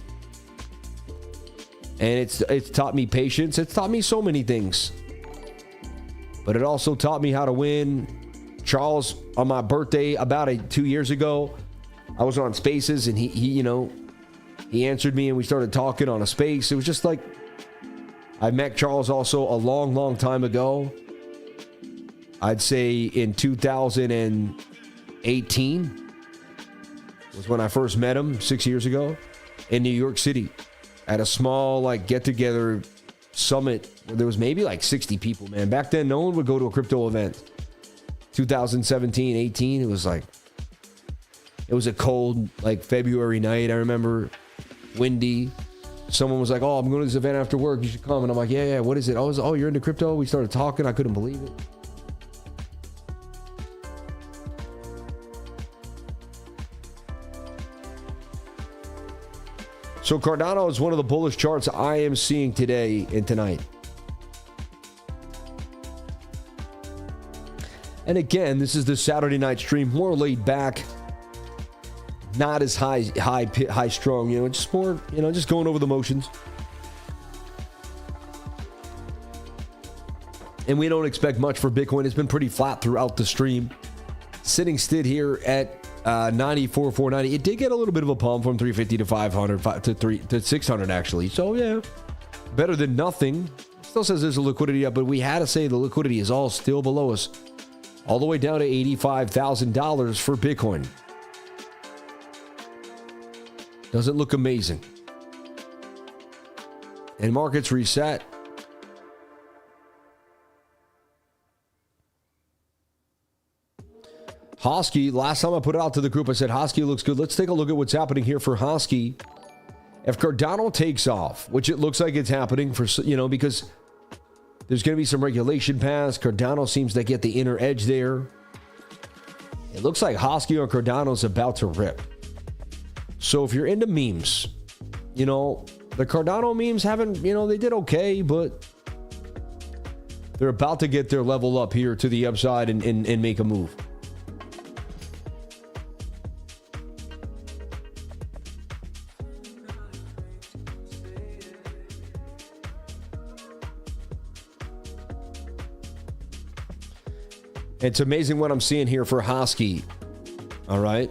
And it's taught me patience. It's taught me so many things. But it also taught me how to win. Charles, on my birthday about 2 years ago, I was on Spaces, and he answered me, and we started talking on a space. It was just like, I met Charles also a long, long time ago. I'd say in 2018 was when I first met him 6 years ago in New York City at a small get-together summit where there was maybe 60 people, man. Back then, no one would go to a crypto event. 2017, 18, it was a cold, February night. I remember, windy. Someone was like, oh, I'm going to this event after work. You should come. And I'm like, yeah, what is it? Oh, you're into crypto? We started talking. I couldn't believe it. So Cardano is one of the bullish charts I am seeing today and tonight. And again, this is the Saturday night stream, more laid back, not as high strung, just more, just going over the motions. And we don't expect much for Bitcoin. It's been pretty flat throughout the stream. Sitting still here at 94,490. It did get a little bit of a pump from 350 to 500 to 600 actually. So yeah, better than nothing. Still says there's a liquidity up, but we had to say the liquidity is all still below us, all the way down to $85,000 for Bitcoin. Doesn't look amazing. And markets reset. HOSKY, last time I put it out to the group, I said HOSKY looks good. Let's take a look at what's happening here for HOSKY. If Cardano takes off, which it looks like it's happening for, because there's going to be some regulation passed. Cardano seems to get the inner edge there. It looks like HOSKY or Cardano is about to rip. So if you're into memes, the Cardano memes haven't, they did okay, but they're about to get their level up here to the upside and make a move. It's amazing what I'm seeing here for HOSKY. All right.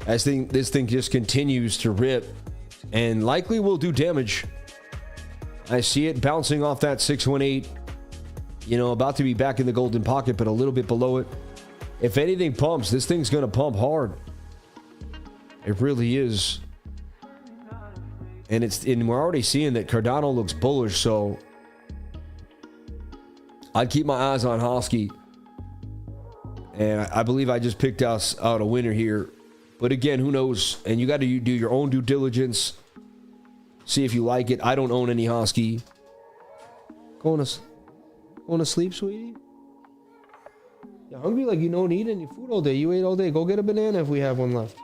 This thing just continues to rip and likely will do damage. I see it bouncing off that 618, about to be back in the golden pocket, but a little bit below it. If anything pumps, this thing's going to pump hard. It really is. And we're already seeing that Cardano looks bullish, so I'd keep my eyes on HOSKY. And I believe I just picked us out a winner here. But again, who knows? And you got to do your own due diligence. See if you like it. I don't own any HOSKY. Going to sleep, sweetie? You're hungry like you don't eat any food all day. You ate all day. Go get a banana if we have one left.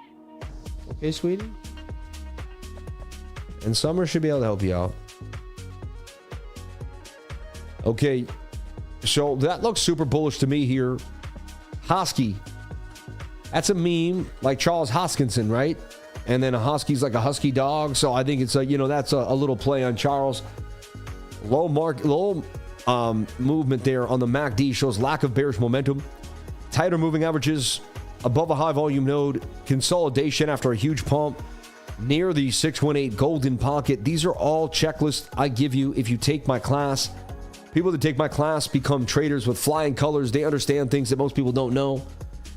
Okay, sweetie? And Summer should be able to help you out. Okay. So that looks super bullish to me here. HOSKY. That's a meme like Charles Hoskinson, right? And then a husky's like a husky dog. So I think it's that's a little play on Charles. Low movement there on the MACD shows lack of bearish momentum. Tighter moving averages above a high volume node. Consolidation after a huge pump near the 618 golden pocket. These are all checklists I give you if you take my class. People that take my class become traders with flying colors. They understand things that most people don't know.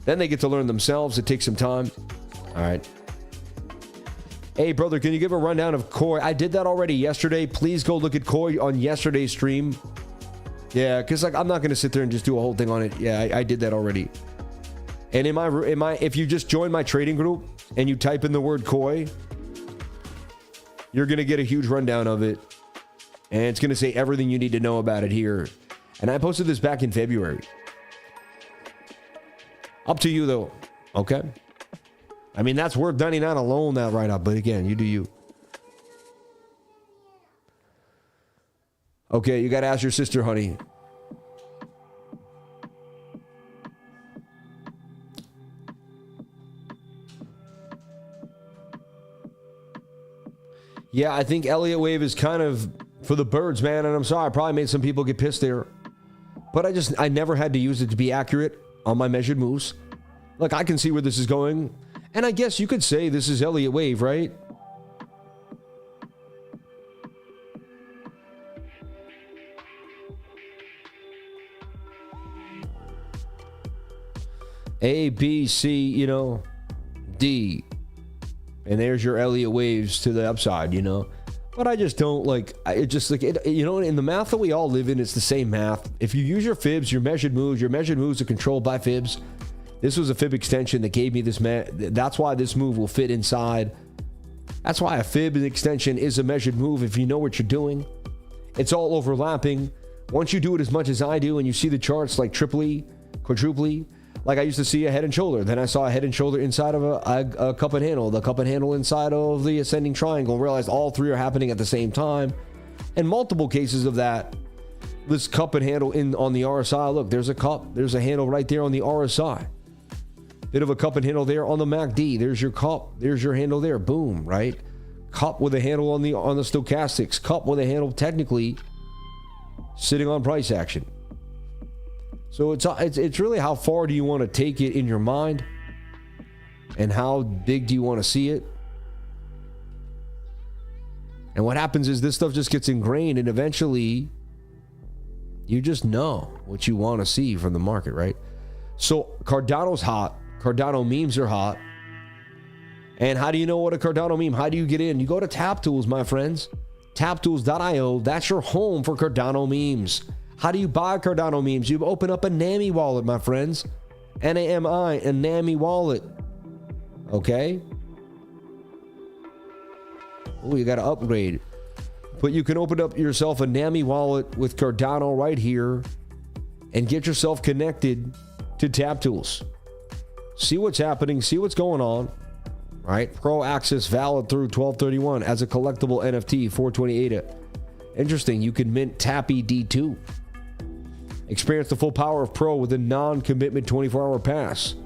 Then they get to learn themselves. It takes some time. All right. Hey, brother, can you give a rundown of KOI? I did that already yesterday. Please go look at KOI on yesterday's stream. Yeah, because I'm not going to sit there and just do a whole thing on it. Yeah, I did that already. And if you just join my trading group and you type in the word KOI, you're going to get a huge rundown of it. And it's going to say everything you need to know about it here. And I posted this back in February. Up to you, though. Okay? I mean, that's worth 99 alone, that write-up. But again, you do you. Okay, you got to ask your sister, honey. Yeah, I think Elliott wave is kind of for the birds, man. And I'm sorry, I probably made some people get pissed there. But I never had to use it to be accurate on my measured moves. Look, I can see where this is going. And I guess you could say this is Elliott wave, right? A, B, C, you know, D. And there's your Elliott waves to the upside, you know. But I just don't like, it just like, it, you know, in the math that we all live in, it's the same math. If you use your fibs, your measured moves are controlled by fibs. This was a fib extension that gave me this, that's why this move will fit inside. That's why a fib extension is a measured move if you know what you're doing. It's all overlapping. Once you do it as much as I do and you see the charts like triply, quadruply, like I used to see a head and shoulder. Then I saw a head and shoulder inside of a cup and handle. The cup and handle inside of the ascending triangle. And realized all three are happening at the same time. And multiple cases of that. This cup and handle on the RSI. Look, there's a cup. There's a handle right there on the RSI. Bit of a cup and handle there on the MACD. There's your cup. There's your handle there. Boom, right? Cup with a handle on the stochastics. Cup with a handle technically sitting on price action. So it's really how far do you want to take it in your mind, and how big do you want to see it? And what happens is this stuff just gets ingrained, and eventually you just know what you want to see from the market, right? So Cardano's hot. Cardano memes are hot. And how do you know what a Cardano meme? How do you get in? You go to TAPTOOLS, my friends. TAPTOOLS.io. That's your home for Cardano memes. How do you buy Cardano memes? You open up a NAMI wallet, my friends. NAMI, a NAMI wallet. Okay? Oh, you got to upgrade. But you can open up yourself a NAMI wallet with Cardano right here and get yourself connected to TAPTOOLS. See what's happening. See what's going on. Right? Pro access valid through 12/31 as a collectible NFT, 420 ADA. Interesting. You can mint TAPI D2. Experience the full power of Pro with a non-commitment 24-hour pass.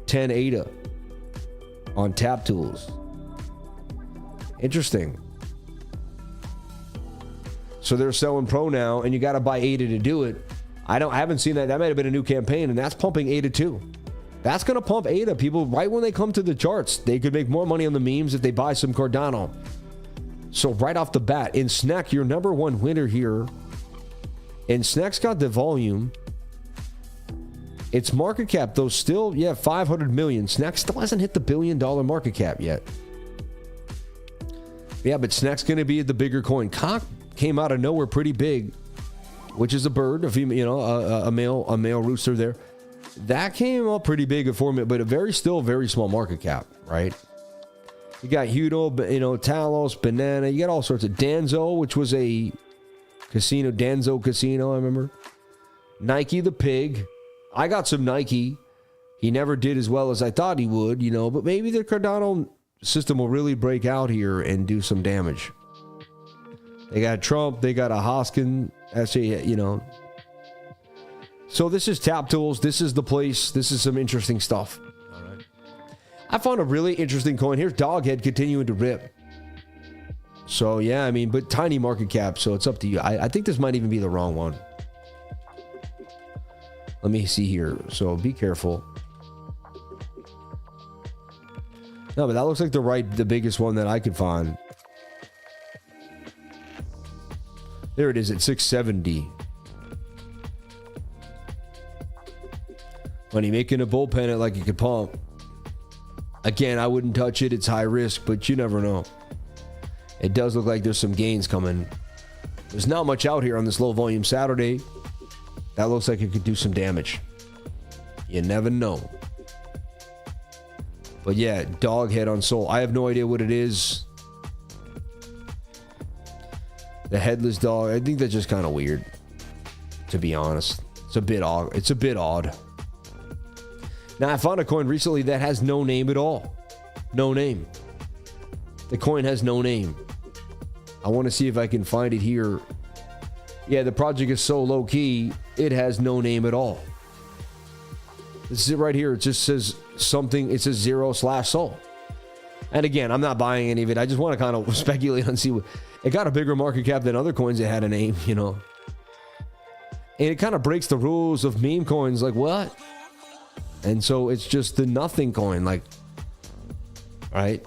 10 ADA on TAPTOOLS. Interesting. So they're selling Pro now, and you got to buy ADA to do it. I haven't seen that. That might have been a new campaign, and that's pumping ADA too. That's going to pump ADA. People, right when they come to the charts, they could make more money on the memes if they buy some Cardano. So right off the bat, in SNEC, your number one winner here. And SNEC's got the volume. Its market cap, though, still, 500 million. SNEC still hasn't hit the $1 billion market cap yet. Yeah, but SNEC's going to be the bigger coin. Cock came out of nowhere pretty big, which is a bird, a female, you know, a male rooster there. That came up pretty big at 4 million, but still very small market cap, right? You got Hudo, you know, Talos, Banana. You got all sorts of Danzo, which was a casino, Danzo Casino, I remember. Nike the Pig. I got some Nike. He never did as well as I thought he would, you know, but maybe the Cardano system will really break out here and do some damage. They got Trump, they got a Hoskin, actually, you know. So this is TAPTOOLS. This is the place. This is some interesting stuff. All right. I found a really interesting coin. Here's DOGHEAD continuing to rip. So, yeah, I mean, but tiny market cap, so it's up to you. I think this might even be the wrong one. Let me see here. So be careful. No, but that looks like the biggest one that I could find. There it is at 670. Money making a bullpen it like it could pump. Again, I wouldn't touch it. It's high risk, but you never know. It does look like there's some gains coming. There's not much out here on this low volume Saturday. That looks like it could do some damage. You never know. But yeah, DOGHEAD on Sol. I have no idea what it is. The headless dog. I think that's just kind of weird, to be honest. It's a bit odd. It's a bit odd. Now, I found a coin recently that has no name at all. No name. The coin has no name. I want to see if I can find it here. Yeah, the project is so low key, it has no name at all. This is it right here. It just says something. It says 0/Sol. And again, I'm not buying any of it. I just want to kind of speculate and see what it got a bigger market cap than other coins that had a name, you know. And it kind of breaks the rules of meme coins, like what? And so it's just the nothing coin, like, right?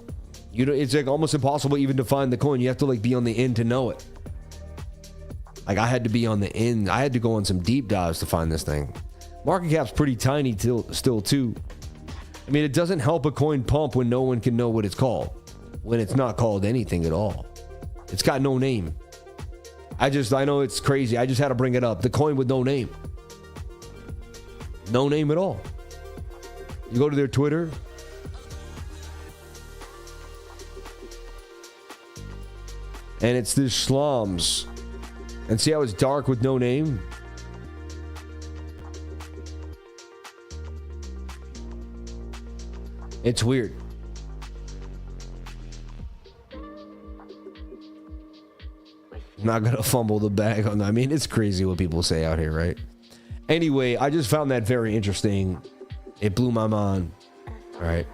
You know, it's like almost impossible even to find the coin. You have to like be on the in to know it. Like I had to be on the in. I had to go on some deep dives to find this thing. Market cap's pretty tiny still too. I mean, it doesn't help a coin pump when no one can know what it's called. When it's not called anything at all. It's got no name. I know it's crazy. I just had to bring it up. The coin with no name. No name at all. You go to their Twitter. And it's this Slums. And see how it's dark with no name? It's weird. I'm not gonna fumble the bag on that. I mean, it's crazy what people say out here, right? Anyway, I just found that very interesting. It blew my mind. All right.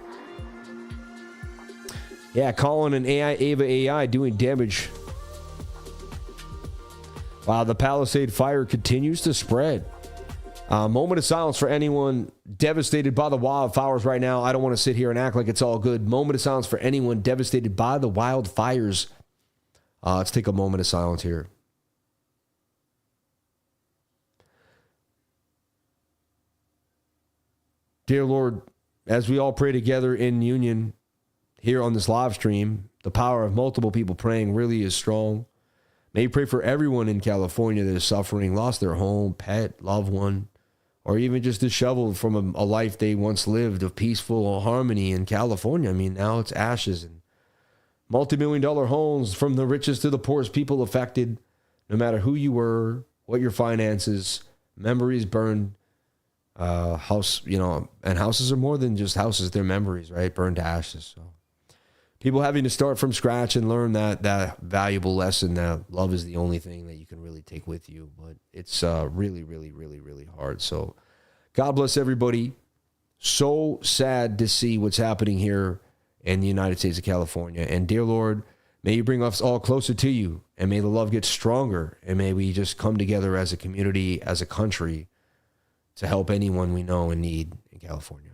Yeah, Colin and Ava AI doing damage. Wow, the Palisade fire continues to spread. Moment of silence for anyone devastated by the wildfires right now. I don't want to sit here and act like it's all good. Moment of silence for anyone devastated by the wildfires. Let's take a moment of silence here. Dear Lord, as we all pray together in union here on this live stream, the power of multiple people praying really is strong. May you pray for everyone in California that is suffering, lost their home, pet, loved one, or even just disheveled from a life they once lived of peaceful harmony in California. I mean, now it's ashes and multi-million-dollar homes from the richest to the poorest people affected, no matter who you were, what your finances, memories burned, house, you know, and houses are more than just houses, they're memories, right? Burned to ashes. So people having to start from scratch and learn that valuable lesson that love is the only thing that you can really take with you. But it's really, really, really, really hard. So God bless everybody. So sad to see what's happening here in the United States of California. And dear Lord, may you bring us all closer to you, and may the love get stronger, and may we just come together as a community, as a country, to help anyone we know in need in California.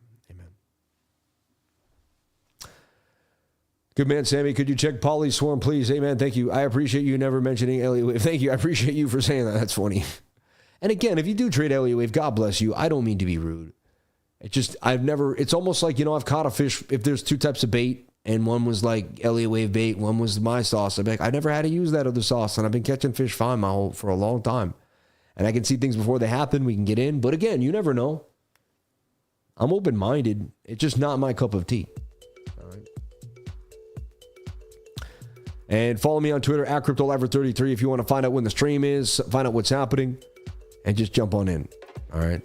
Good man, Sammy. Could you check Polly Swarm, please? Hey, man, thank you. I appreciate you never mentioning Elliott Wave. Thank you. I appreciate you for saying that. That's funny. And again, if you do trade Elliott Wave, God bless you. I don't mean to be rude. It's almost like, you know, I've caught a fish. If there's two types of bait, and one was like Elliott Wave bait, one was my sauce, I'm like, I never had to use that other sauce, and I've been catching fish fine for a long time. And I can see things before they happen. We can get in. But again, you never know. I'm open-minded. It's just not my cup of tea. And follow me on Twitter at CryptoLiver33 if you want to find out when the stream is, find out what's happening, and just jump on in. All right.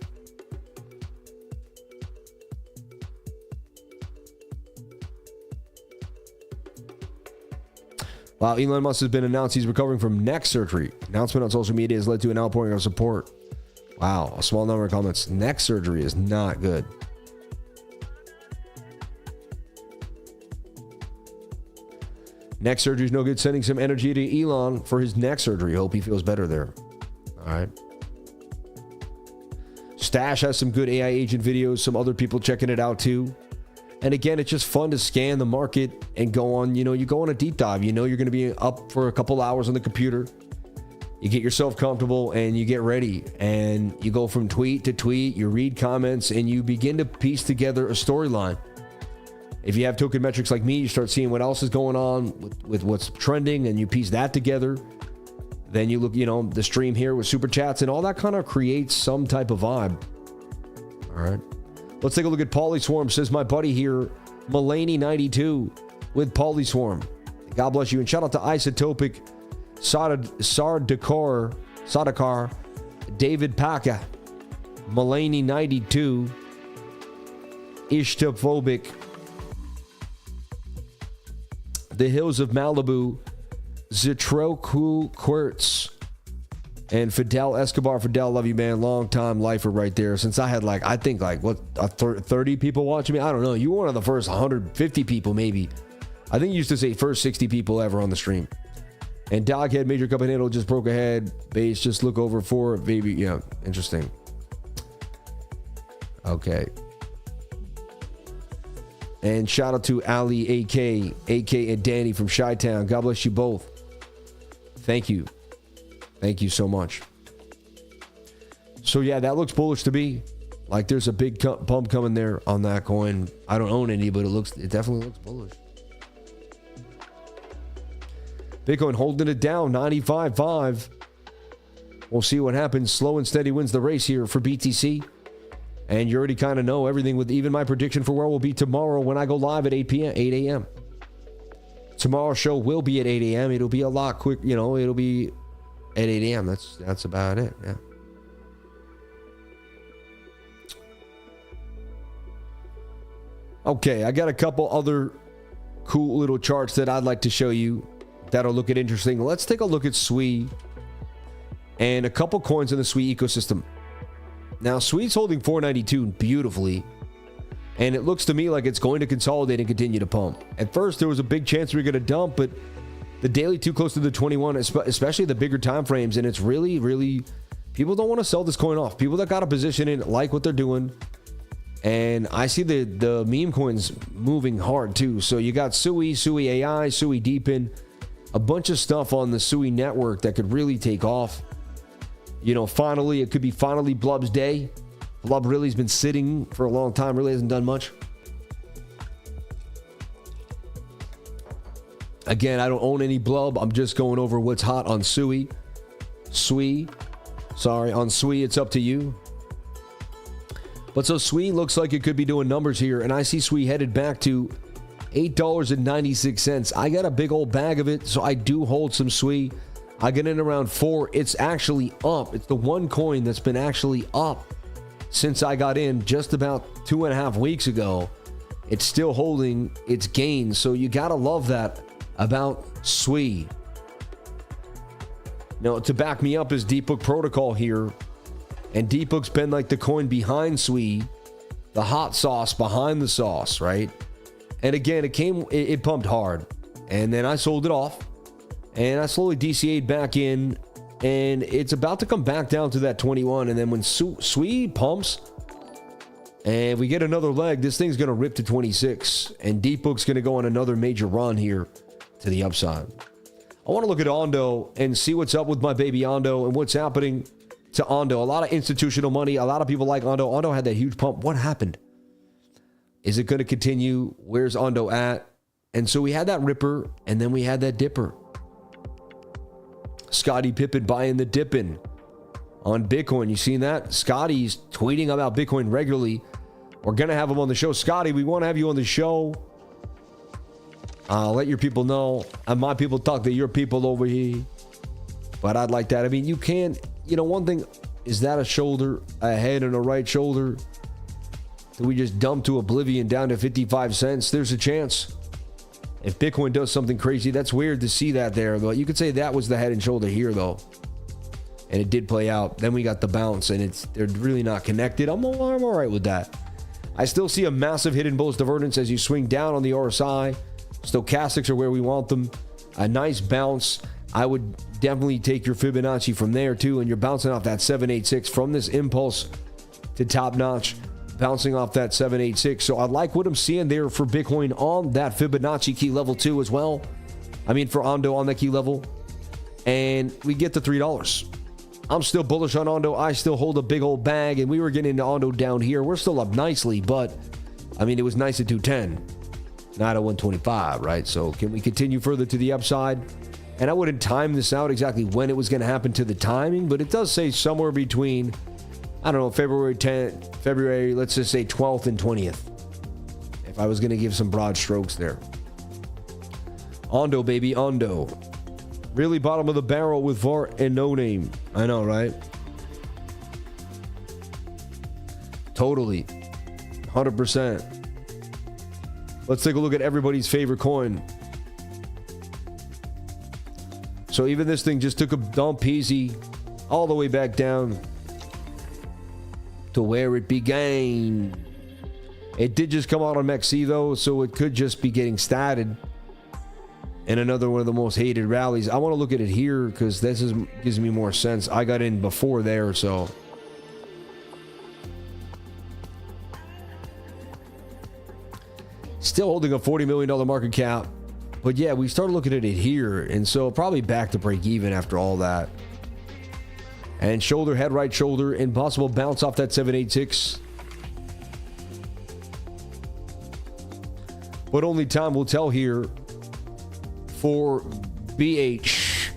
Wow, Elon Musk has been announced he's recovering from neck surgery. Announcement on social media has led to an outpouring of support. Wow, a small number of comments. Neck surgery is not good. Neck surgery is no good. Sending some energy to Elon for his neck surgery. Hope he feels better there. All right. Stash has some good AI agent videos. Some other people checking it out too. And again, it's just fun to scan the market and go on, you go on a deep dive. You know you're going to be up for a couple hours on the computer. You get yourself comfortable and you get ready. And you go from tweet to tweet. You read comments and you begin to piece together a storyline. If you have token metrics like me, you start seeing what else is going on with what's trending, and you piece that together. Then you look, the stream here with super chats, and all that kind of creates some type of vibe. All right. Let's take a look at Polyswarm. Says my buddy here, Mulaney92 with Polyswarm. God bless you. And shout out to Isotopic, Sadakar, David Paka, Mulaney92, Ishtaphobic, The Hills of Malibu, Zitroku Quirtz, and Fidel Escobar. Fidel, love you, man. Long time lifer right there. Since I had 30 people watching me. I don't know. You were one of the first 150 people maybe I think you used to say first 60 people ever on the stream. And DOGHEAD, major cup and handle, just broke ahead. Base, just look over for baby. Yeah, interesting. Okay. And shout out to Ali, AK, and Danny from Chi-Town. God bless you both. Thank you. Thank you so much. So yeah, that looks bullish to me. Like there's a big pump coming there on that coin. I don't own any, but it definitely looks bullish. Bitcoin holding it down, 95.5. We'll see what happens. Slow and steady wins the race here for BTC. And you already kind of know everything with even my prediction for where we'll be tomorrow when I go live at 8 a.m. Tomorrow's show will be at 8 a.m. It'll be a lot quick, you know, it'll be at 8 a.m. That's about it, yeah. Okay, I got a couple other cool little charts that I'd like to show you that'll look at interesting. Let's take a look at SWE and a couple coins in the SWE ecosystem. Now, SWE's holding 492 beautifully, and it looks to me like it's going to consolidate and continue to pump. At first, there was a big chance we were going to dump, but the daily too close to the 21, especially the bigger time frames, and it's really, really, people don't want to sell this coin off. People that got a position in like what they're doing. And I see the meme coins moving hard too. So you got SUI, SUI AI, SUI Deepin, a bunch of stuff on the SUI network that could really take off. You know, finally, it could be finally Blub's day. Blub really has been sitting for a long time, really hasn't done much. Again, I don't own any Blub. I'm just going over what's hot on SUI. On SUI, it's up to you. But so SWE looks like it could be doing numbers here, and I see SWE headed back to $8.96. I got a big old bag of it, so I do hold some SWE. I get in around 4. It's actually up. It's the one coin that's been actually up since I got in just about 2.5 weeks ago. It's still holding its gains, so you gotta love that about SWE. Now, to back me up is Deep Book Protocol here. And Deep Book's been like the coin behind SWE, the hot sauce behind the sauce, right? And again, it pumped hard. And then I sold it off. And I slowly DCA'd back in. And it's about to come back down to that 21. And then when SWE pumps, and we get another leg, this thing's going to rip to 26. And Deep Book's going to go on another major run here to the upside. I want to look at ONDO and see what's up with my baby ONDO and what's happening to ONDO. A lot of institutional money. A lot of people like ONDO. ONDO had that huge pump. What happened? Is it going to continue? Where's ONDO at? And so we had that ripper, and then we had that dipper. Scottie Pippen buying the dipping on Bitcoin. You seen that? Scotty's tweeting about Bitcoin regularly. We're going to have him on the show. Scotty, we want to have you on the show. Let your people know. And my people talk to your people over here. But I'd like that. I mean, you can't. You know, one thing, is that a shoulder, a head, and a right shoulder? Do we just dump to oblivion down to 55 cents? There's a chance. If Bitcoin does something crazy, that's weird to see that there, though. You could say that was the head and shoulder here, though. And it did play out. Then we got the bounce, and they're really not connected. I'm all right with that. I still see a massive hidden bullish divergence as you swing down on the RSI. Stochastics are where we want them. A nice bounce. I would definitely take your Fibonacci from there too, and you're bouncing off that 786 from this impulse to top notch, bouncing off that 786. So I like what I'm seeing there for Bitcoin on that Fibonacci key level 2 as well. I mean, for ONDO on that key level. And we get to $3. I'm still bullish on ONDO. I still hold a big old bag, and we were getting into ONDO down here. We're still up nicely, but I mean, it was nice at 210, not at 125, right? So can we continue further to the upside? And I wouldn't time this out exactly when it was going to happen to the timing, but it does say somewhere between, I don't know, February 10th, let's just say 12th and 20th. If I was going to give some broad strokes there. ONDO, baby, ONDO. Really bottom of the barrel with VAR and no name. I know, right? Totally. 100%. Let's take a look at everybody's favorite coin. So even this thing just took a dump easy all the way back down to where it began. It did just come out on MEXC though, so it could just be getting statted. in another one of the most hated rallies. I want to look at it here because this gives me more sense. I got in before there, so. Still holding a $40 million market cap. But yeah, we started looking at it here. And so probably back to break even after all that. And shoulder, head, right shoulder. Impossible bounce off that 786. But only time will tell here for BH.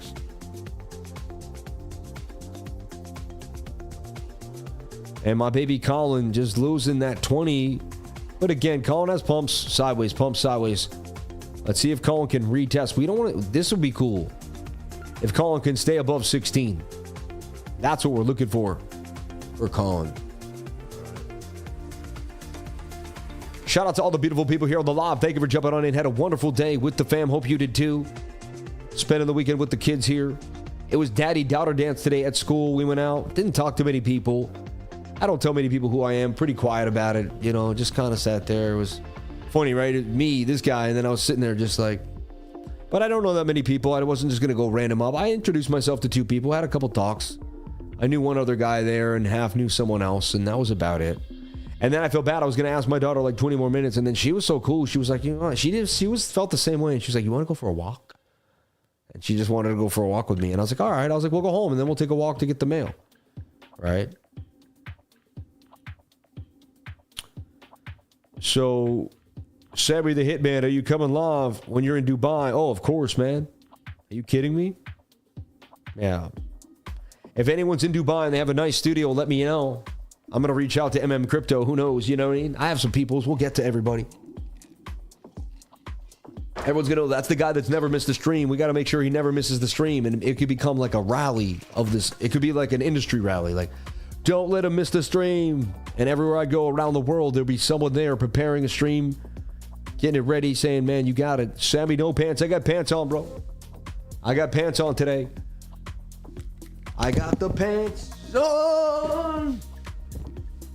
And my baby Colin just losing that 20. But again, Colin has pumps sideways, pumps sideways. Let's see if Colin can retest. We don't want to, this would be cool if Colin can stay above 16. That's what we're looking for Colin. Shout out to all the beautiful people here on the live. Thank you for jumping on in. Had a wonderful day with the fam. Hope you did too. Spending the weekend with the kids here. It was daddy-daughter dance today at school. We went out. Didn't talk to many people. I don't tell many people who I am. Pretty quiet about it. You know, just kind of sat there. It was funny, right? Me, this guy, and then I was sitting there just like... But I don't know that many people. I wasn't just going to go random up. I introduced myself to 2 people. Had a couple talks. I knew one other guy there and half knew someone else, and that was about it. And then I felt bad. I was going to ask my daughter like 20 more minutes, and then she was so cool. She was like, you know, felt the same way. And she was like, you want to go for a walk? And she just wanted to go for a walk with me. And I was like, all right. I was like, we'll go home, and then we'll take a walk to get the mail. Right? So, Sabri the Hitman, are you coming live when you're in Dubai? Oh, of course, man. Are you kidding me? Yeah. If anyone's in Dubai and they have a nice studio, let me know. I'm going to reach out to Crypto. Who knows? You know what I mean? I have some peoples. We'll get to everybody. Everyone's going to know that's the guy that's never missed a stream. We got to make sure he never misses the stream. And it could become like a rally of this. It could be like an industry rally. Like, don't let him miss the stream. And everywhere I go around the world, there'll be someone there preparing a stream, getting it ready, saying, man, you got it. Sammy, no pants. I got pants on, bro. I got pants on today. I got the pants on.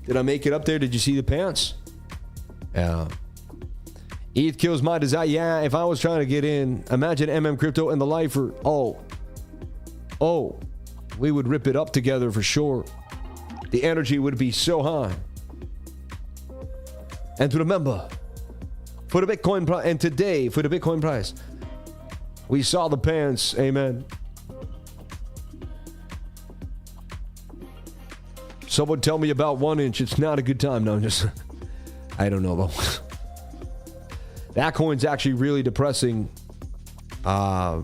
Did I make it up there? Did you see the pants? Yeah. ETH kills my desire. Yeah, if I was trying to get in, imagine Crypto and the lifer. Oh, we would rip it up together for sure. The energy would be so high. And remember, for the Bitcoin price, and today for the Bitcoin price, we saw the pants. Amen. Someone tell me about 1 inch. It's not a good time. No, I don't know about that coin's actually really depressing. A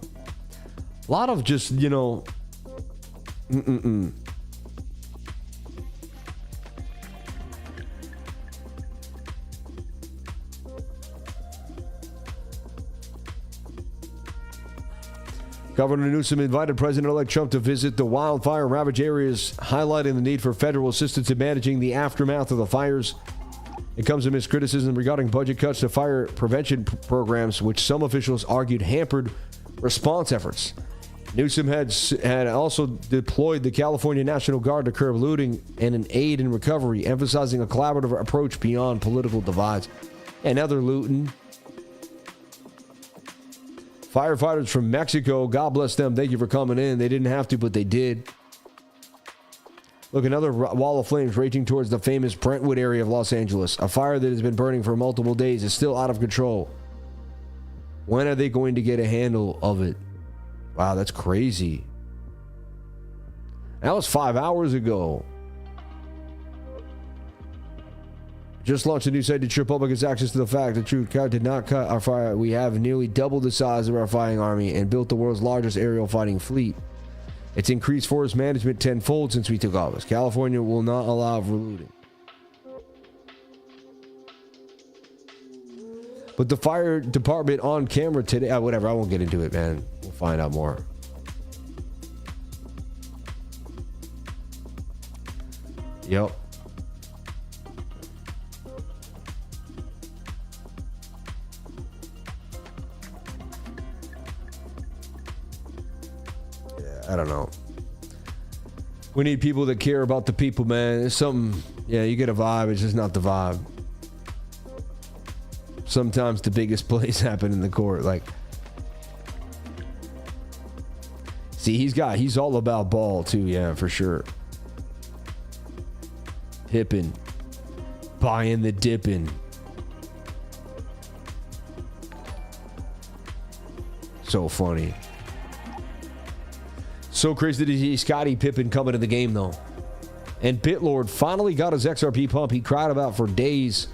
lot of just, you know, Governor Newsom invited President-elect Trump to visit the wildfire-ravaged areas, highlighting the need for federal assistance in managing the aftermath of the fires. It comes amidst criticism regarding budget cuts to fire prevention programs, which some officials argued hampered response efforts. Newsom had also deployed the California National Guard to curb looting and an aid in recovery, emphasizing a collaborative approach beyond political divides. And other looting. Firefighters from Mexico, God bless them. Thank you for coming in. They didn't have to, but they did. Look, another wall of flames raging towards the famous Brentwood area of Los Angeles. A fire that has been burning for multiple days is still out of control. When are they going to get a handle of it? Wow, that's crazy. That was 5 hours ago. Just launched a new site to Republic has access to the fact that Truth Cat did not cut our fire. We have nearly doubled the size of our fighting army and built the world's largest aerial fighting fleet. It's increased forest management tenfold since we took office. California will not allow for looting. But the fire department on camera today, whatever, I won't get into it, man. We'll find out more. Yep. I don't know. We need people that care about the people, man. It's something, yeah, you get a vibe. It's just not the vibe. Sometimes the biggest plays happen in the court. Like, He's all about ball too. Yeah, for sure. Hippin'. Buying the dippin'. So funny. So crazy to see Scottie Pippen coming to the game, though. And Bitlord finally got his XRP pump he cried about for days.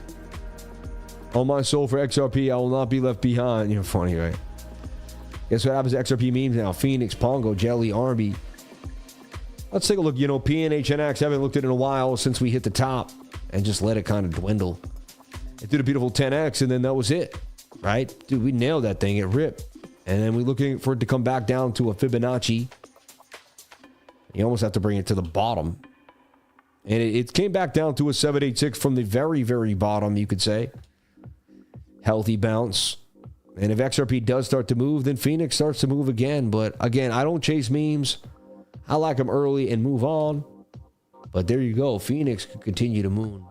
On my soul for XRP, I will not be left behind. You're funny, right? Guess what happens to XRP memes now? PHNIX, Pongo, Jelly, Army. Let's take a look. You know, PHNX, I haven't looked at it in a while since we hit the top and just let it kind of dwindle. It did a beautiful 10x, and then that was it, right? Dude, we nailed that thing. It ripped. And then we're looking for it to come back down to a Fibonacci. You almost have to bring it to the bottom. And it came back down to a 786 from the very, very bottom, you could say. Healthy bounce. And if XRP does start to move, then PHNIX starts to move again. But again, I don't chase memes. I like them early and move on. But there you go. PHNIX could continue to moon.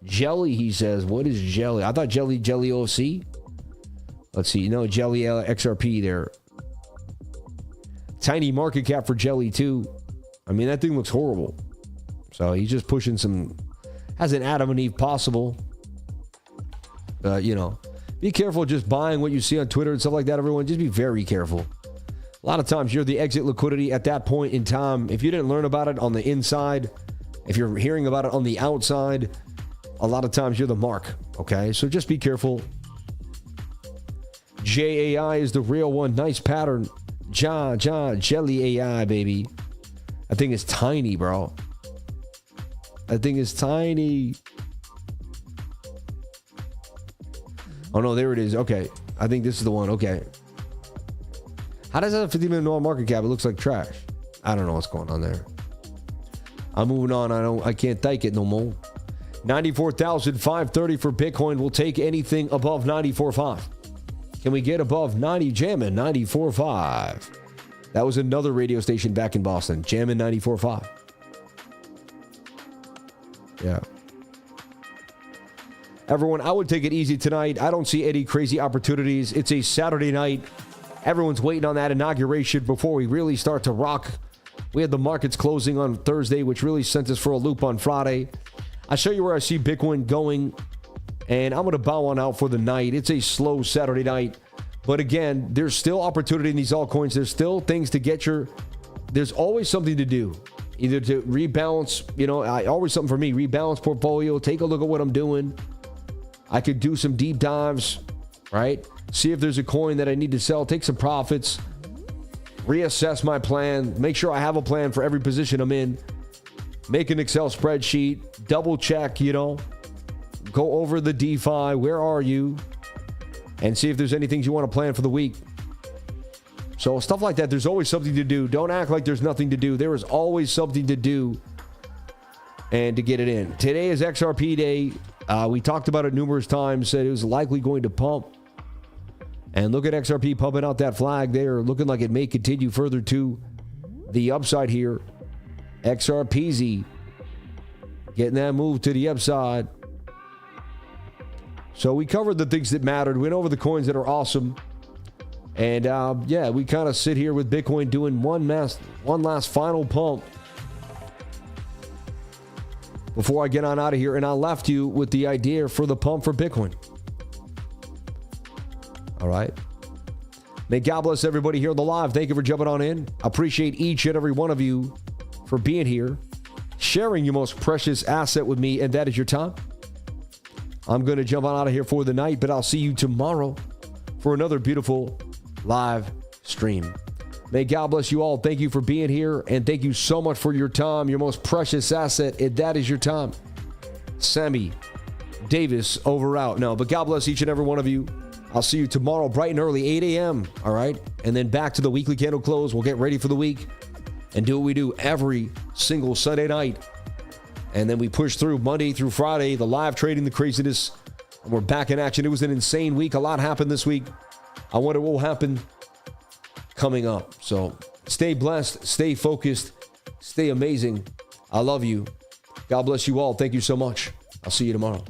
Jelly, he says. What is Jelly? I thought Jelly OC. Let's see. No, Jelly XRP there. Tiny market cap for Jelly, too. I mean, that thing looks horrible. So he's just pushing some... Has an Adam and Eve possible. You know, be careful just buying what you see on Twitter and stuff like that, everyone. Just be very careful. A lot of times you're the exit liquidity at that point in time. If you didn't learn about it on the inside, if you're hearing about it on the outside, a lot of times you're the mark. Okay, so just be careful. JAI is the real one. Nice pattern. Jelly AI, baby. That thing is tiny, bro. That thing is tiny. Oh, no, there it is. Okay. I think this is the one. Okay. How does that have $50 million market cap? It looks like trash. I don't know what's going on there. I'm moving on. I can't take it no more. 94,530 for Bitcoin. We'll take anything above 94.5. Can we get above 90? Jammin' 94.5. That was another radio station back in Boston. Jammin' 94.5. Yeah. Everyone, I would take it easy tonight. I don't see any crazy opportunities. It's a Saturday night. Everyone's waiting on that inauguration before we really start to rock. We had the markets closing on Thursday, which really sent us for a loop on Friday. I'll show you where I see Bitcoin going, and I'm going to bow on out for the night. It's a slow Saturday night. But again, there's still opportunity in these altcoins. There's still things to get your... There's always something to do. Either to rebalance, you know, always something for me. Rebalance portfolio. Take a look at what I'm doing. I could do some deep dives, right? See if there's a coin that I need to sell. Take some profits. Reassess my plan. Make sure I have a plan for every position I'm in. Make an Excel spreadsheet. Double check, you know. Go over the DeFi. Where are you? And see if there's any things you want to plan for the week. So stuff like that. There's always something to do. Don't act like there's nothing to do. There is always something to do and to get it in. Today is XRP day. We talked about it numerous times. Said it was likely going to pump. And look at XRP pumping out that flag there. Looking like it may continue further to the upside here. XRPZ getting that move to the upside. So we covered the things that mattered. Went over the coins that are awesome. And yeah, we kind of sit here with Bitcoin doing one last final pump before I get on out of here. And I left you with the idea for the pump for Bitcoin. All right. May God bless everybody here on the live. Thank you for jumping on in. I appreciate each and every one of you for being here, sharing your most precious asset with me, and that is your time. I'm going to jump on out of here for the night, but I'll see you tomorrow for another beautiful live stream. May God bless you all. Thank you for being here, and thank you so much for your time, your most precious asset, and that is your time. Sammy Davis over out. No, but God bless each and every one of you. I'll see you tomorrow bright and early, 8 a.m. All right? And then back to the weekly candle close. We'll get ready for the week and do what we do every single Sunday night. And then we push through Monday through Friday, the live trading, the craziness. And we're back in action. It was an insane week. A lot happened this week. I wonder what will happen coming up. So stay blessed, stay focused, stay amazing. I love you. God bless you all. Thank you so much. I'll see you tomorrow.